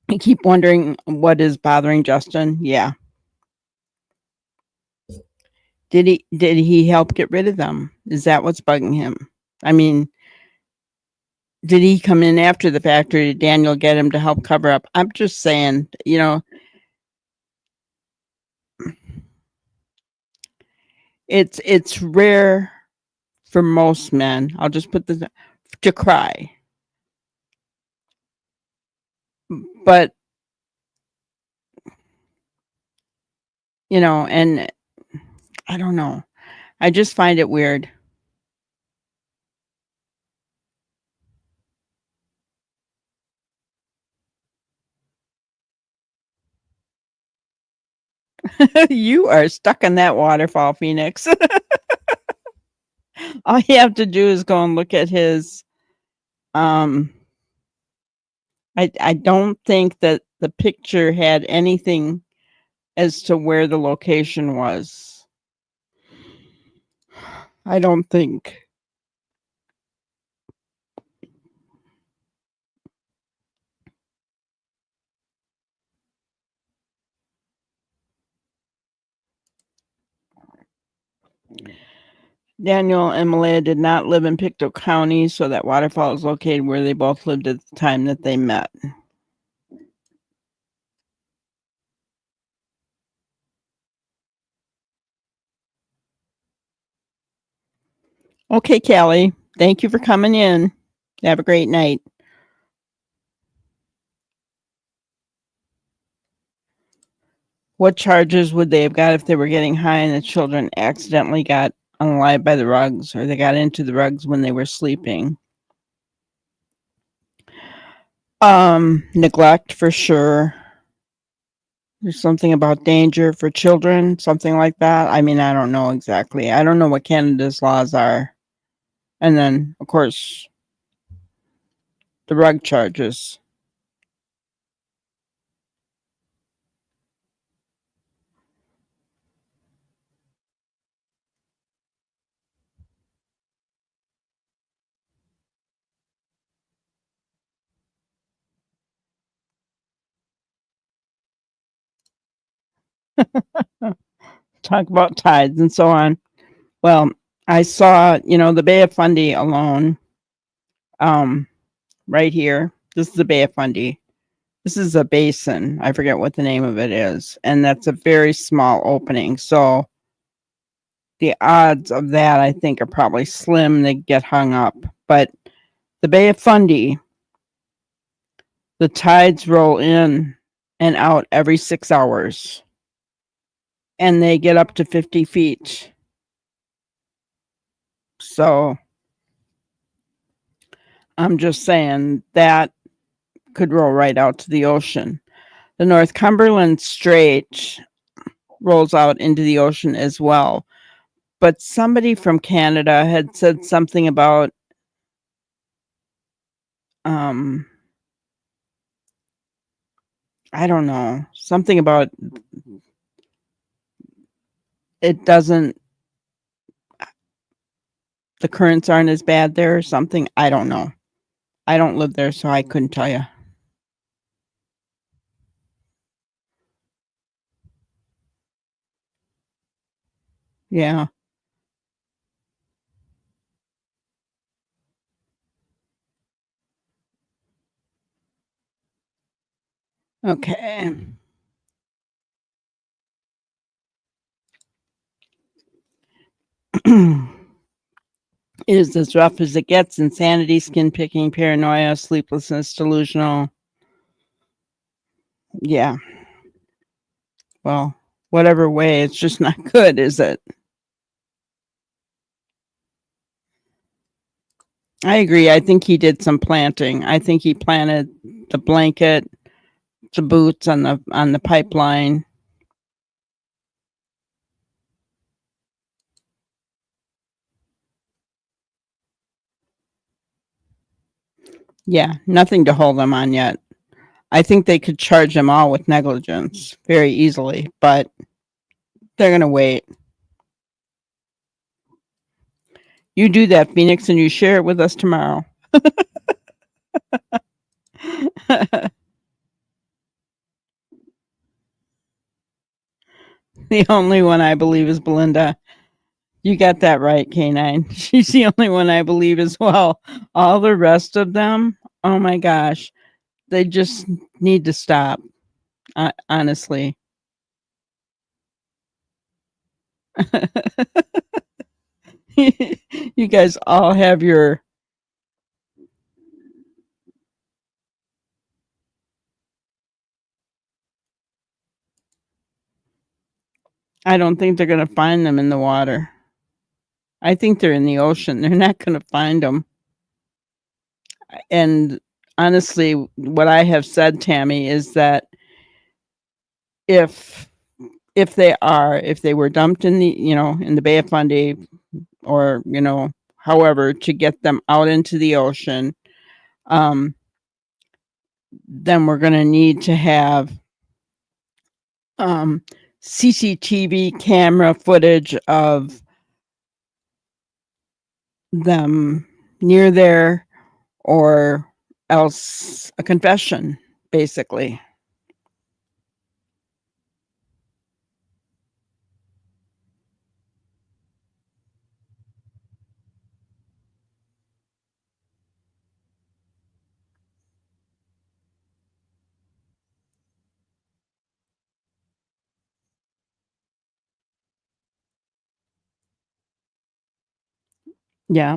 I keep wondering what is bothering Justin. Yeah. Did he help get rid of them? Is that what's bugging him? I mean, did he come in after the fact, or did Daniel get him to help cover up? I'm just saying, it's rare for most men. I'll just put this to cry. But and I don't know. I just find it weird. You are stuck in that waterfall, Phoenix. All you have to do is go and look at his I don't think that the picture had anything as to where the location was. I don't think. Daniel and Malaya did not live in Pictou County, so that waterfall is located where they both lived at the time that they met. Okay, Callie. Thank you for coming in. Have a great night. What charges would they have got if they were getting high and the children accidentally got unalived by the rugs, or they got into the rugs when they were sleeping? Neglect for sure. There's something about danger for children, something like that. I mean, I don't know exactly. I don't know what Canada's laws are. And then, of course, the rug charges. Talk about tides and so on. Well, I saw, the Bay of Fundy alone, right here. This is the Bay of Fundy. This is a basin. I forget what the name of it is. And that's a very small opening. So the odds of that, I think, are probably slim to get hung up. But the Bay of Fundy, the tides roll in and out every 6 hours. And they get up to 50 feet. So I'm just saying that could roll right out to the ocean. The North Cumberland Strait rolls out into the ocean as well. But somebody from Canada had said something about I don't know, something about it doesn't, the currents aren't as bad there or something. I don't know. I don't live there, so I couldn't tell you. Yeah. Okay. It is as rough as it gets. Insanity, skin picking, paranoia, sleeplessness, delusional. Yeah. Well, whatever way, it's just not good, is it? I agree. I think he did some planting. I think he planted the blanket, the boots on the pipeline. Yeah, nothing to hold them on yet. I think they could charge them all with negligence very easily, but they're going to wait. You do that, Phoenix, and you share it with us tomorrow. The only one I believe is Belinda. You got that right, K9. She's the only one I believe as well. All the rest of them, oh my gosh, they just need to stop. Honestly. You guys all have your I don't think they're going to find them in the water. I think they're in the ocean. They're not going to find them. And honestly, what I have said, Tammy, is that if they were dumped in the, in the Bay of Fundy, or, however, to get them out into the ocean, then we're going to need to have CCTV camera footage of them near there, or else a confession, basically. Yeah.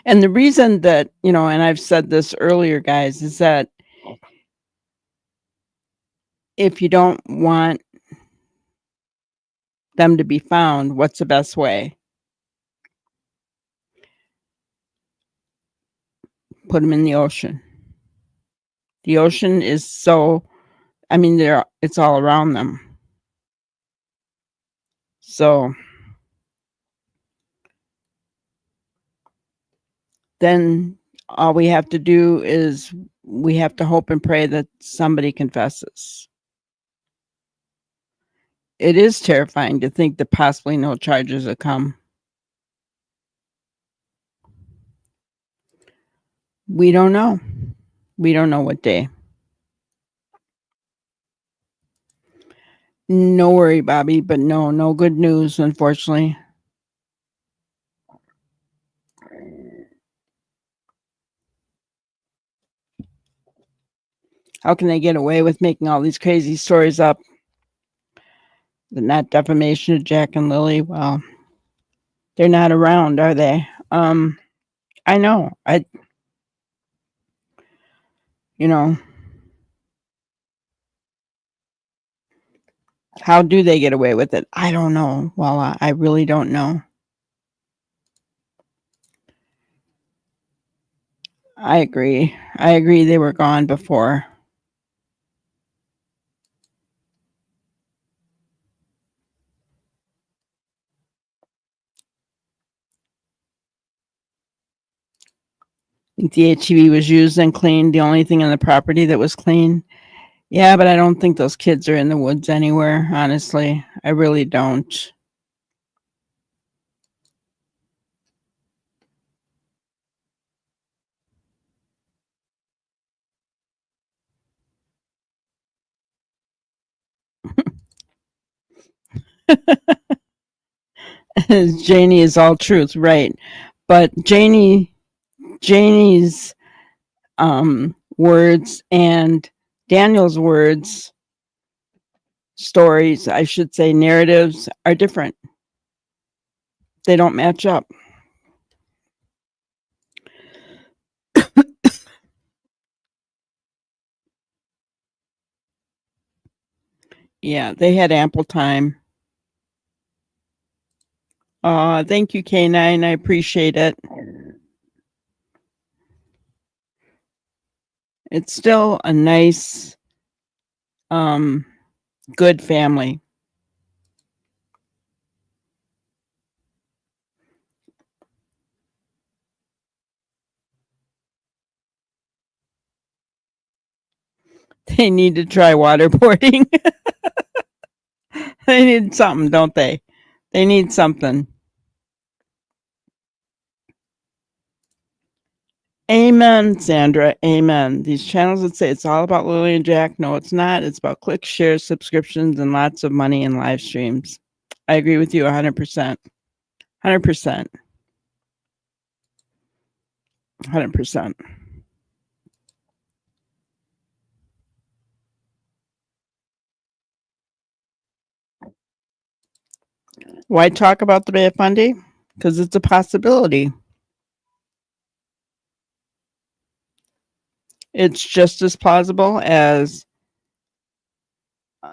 And the reason that, and I've said this earlier, guys, is that if you don't want them to be found, what's the best way? Put them in the ocean. The ocean is so, it's all around them. So then all we have to do is we have to hope and pray that somebody confesses. It is terrifying to think that possibly no charges will come. We don't know. We don't know what day. No worry, Bobby, but no good news, unfortunately. How can they get away with making all these crazy stories up? Not defamation of Jack and Lilly. Well, they're not around, are they? I know. You know, how do they get away with it? I don't know. Well, I really don't know. I agree. I agree they were gone before. I think the HEB was used and cleaned. The only thing on the property that was clean. Yeah, but I don't think those kids are in the woods anywhere, honestly. I really don't. Janie is all truth, right? But Janie's words and Daniel's words, stories, I should say, narratives are different. They don't match up. Yeah, they had ample time. Thank you, K9. I appreciate it. It's still a nice, good family. They need to try waterboarding. They need something, don't they? They need something. Amen, Sandra. Amen. These channels that say it's all about Lily and Jack. No, it's not. It's about clicks, shares, subscriptions, and lots of money and live streams. I agree with you 100%. 100%. 100%. Why talk about the Bay of Fundy? Because it's a possibility. It's just as plausible as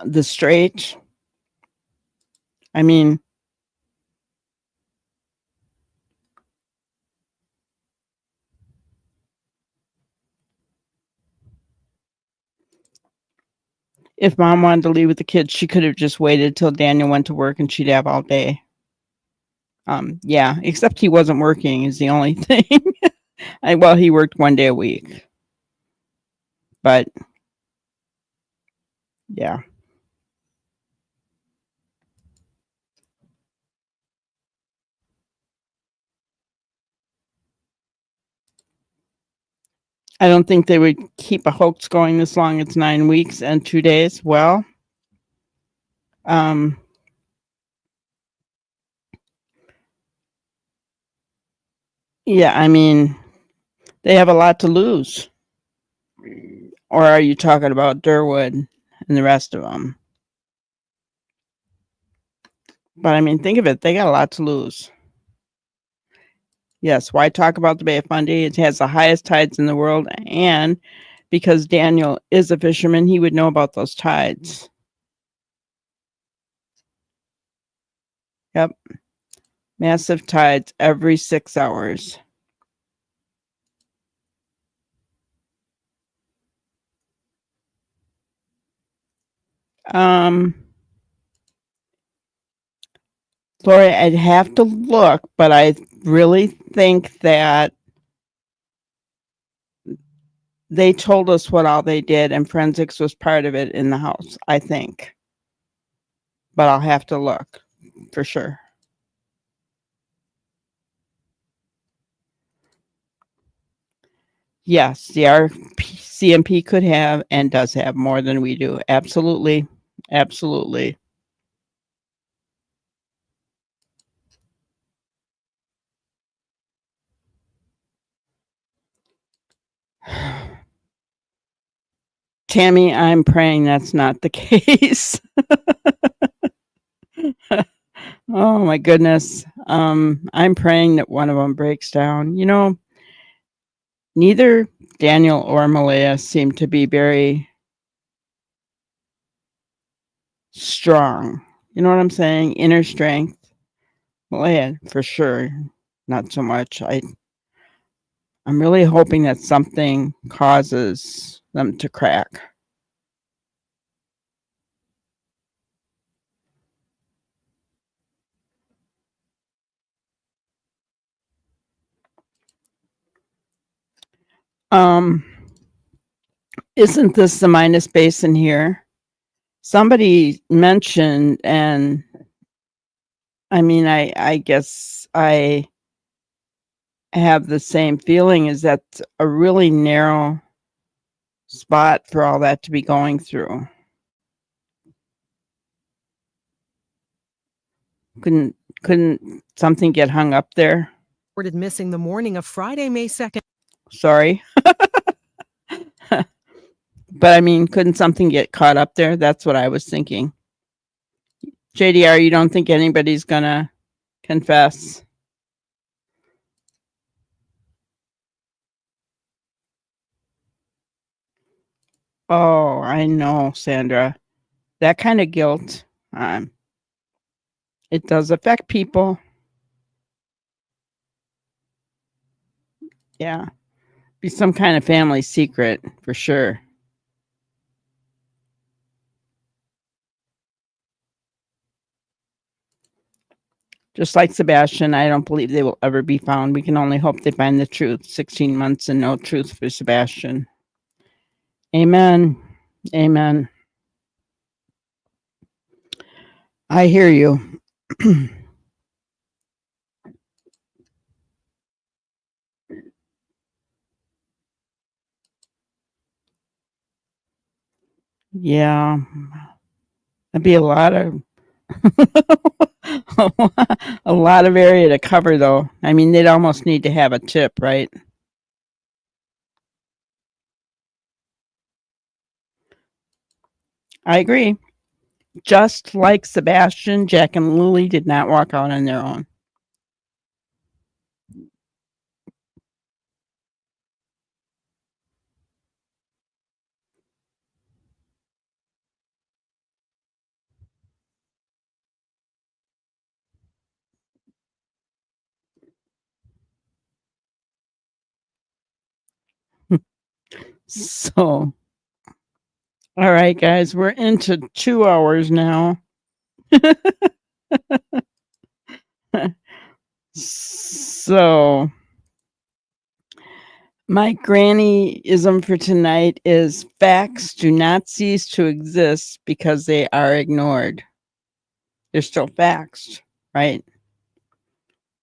the Strait. I mean, if mom wanted to leave with the kids, she could have just waited till Daniel went to work and she'd have all day. Yeah, except he wasn't working is the only thing. Well, he worked 1 day a week. But yeah. I don't think they would keep a hoax going this long. It's 9 weeks and 2 days. Well, yeah, I mean, they have a lot to lose. Or are you talking about Derwood and the rest of them? But I mean, think of it. They got a lot to lose. Yes, why talk about the Bay of Fundy? It has the highest tides in the world. And because Daniel is a fisherman, he would know about those tides. Yep. Massive tides every 6 hours. Lori, I'd have to look, but I really think that they told us what all they did, and forensics was part of it in the house, I think. But I'll have to look for sure. Yes, the RCMP could have and does have more than we do. Absolutely. Absolutely. Tammy, I'm praying that's not the case. Oh my goodness. I'm praying that one of them breaks down. You know, neither Daniel or Malaya seem to be very strong. You know what I'm saying? Inner strength. Malaya, for sure, not so much. I'm really hoping that something causes them to crack. Isn't this the minus basin here? Somebody mentioned, and I mean, I guess I have the same feeling, is that a really narrow spot for all that to be going through. Couldn't something get hung up there? Reported missing the morning of Friday, May 2nd. Sorry. But I mean, couldn't something get caught up there? That's what I was thinking. JDR, you don't think anybody's gonna confess? Oh, I know, Sandra. That kind of guilt, it does affect people. Yeah. Be some kind of family secret for sure. Just like Sebastian, I don't believe they will ever be found. We can only hope they find the truth. 16 months and no truth for Sebastian. Amen. Amen. I hear you. Yeah. That'd be a lot of a lot of area to cover though. I mean, they'd almost need to have a tip, right? I agree. Just like Sebastian, Jack and Lilly did not walk out on their own. So, all right, guys, we're into 2 hours now. So, my grannyism for tonight is facts do not cease to exist because they are ignored. They're still facts, right?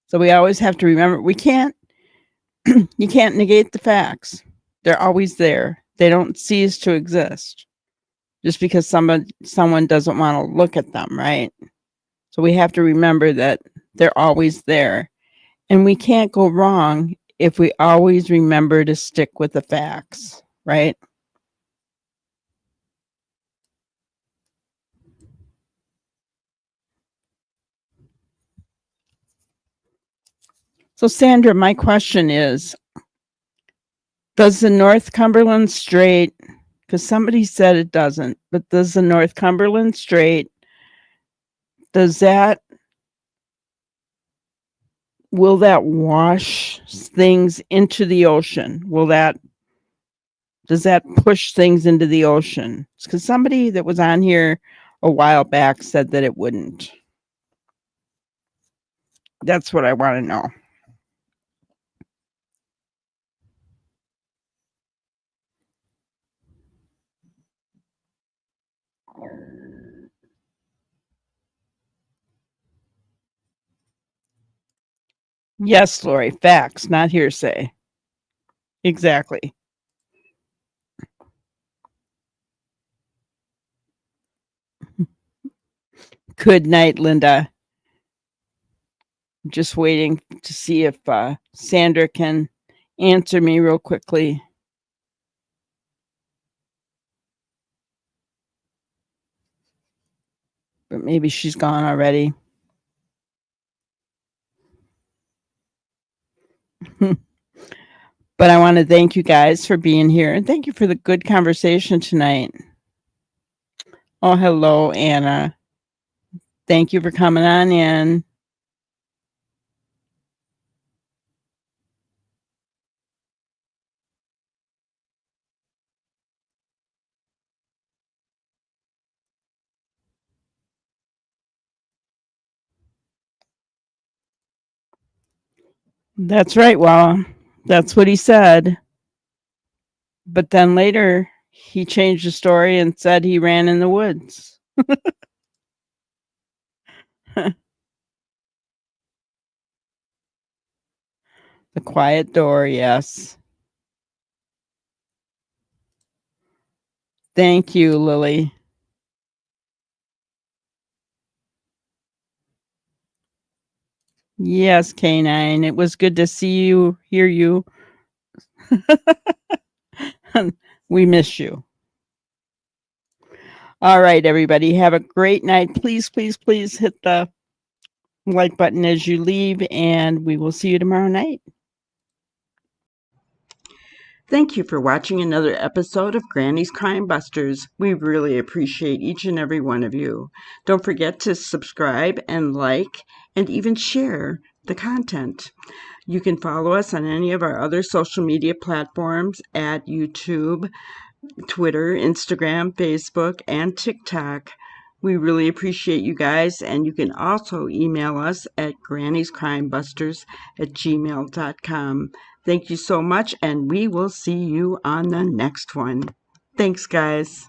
So we always have to remember you can't negate the facts. They're always there. They don't cease to exist just because someone doesn't want to look at them, right? So we have to remember that they're always there. And we can't go wrong if we always remember to stick with the facts, right? So Sandra, my question is, does the North Cumberland Strait, because somebody said it doesn't, but does the North Cumberland Strait, will that wash things into the ocean? Does that push things into the ocean? Because somebody that was on here a while back said that it wouldn't. That's what I want to know. Yes, Lori, facts, not hearsay. Exactly. Good night, Linda. Just waiting to see if Sandra can answer me real quickly. but maybe she's gone already. But I want to thank you guys for being here, and thank you for the good conversation tonight. Oh, hello, Anna. Thank you for coming on in. That's right, well, that's what he said. But then later, he changed the story and said he ran in the woods. The quiet door, yes. Thank you, Lily. Yes, Canine. It was good to see you, hear you. We miss you. All right, everybody. Have a great night. Please, please, please hit the like button as you leave, and we will see you tomorrow night. Thank you for watching another episode of Granny's Crime Busters. We really appreciate each and every one of you. Don't forget to subscribe and like and even share the content. You can follow us on any of our other social media platforms at YouTube, Twitter, Instagram, Facebook, and TikTok. We really appreciate you guys, and you can also email us at granniescrimebusters@gmail.com. Thank you so much, and we will see you on the next one. Thanks, guys.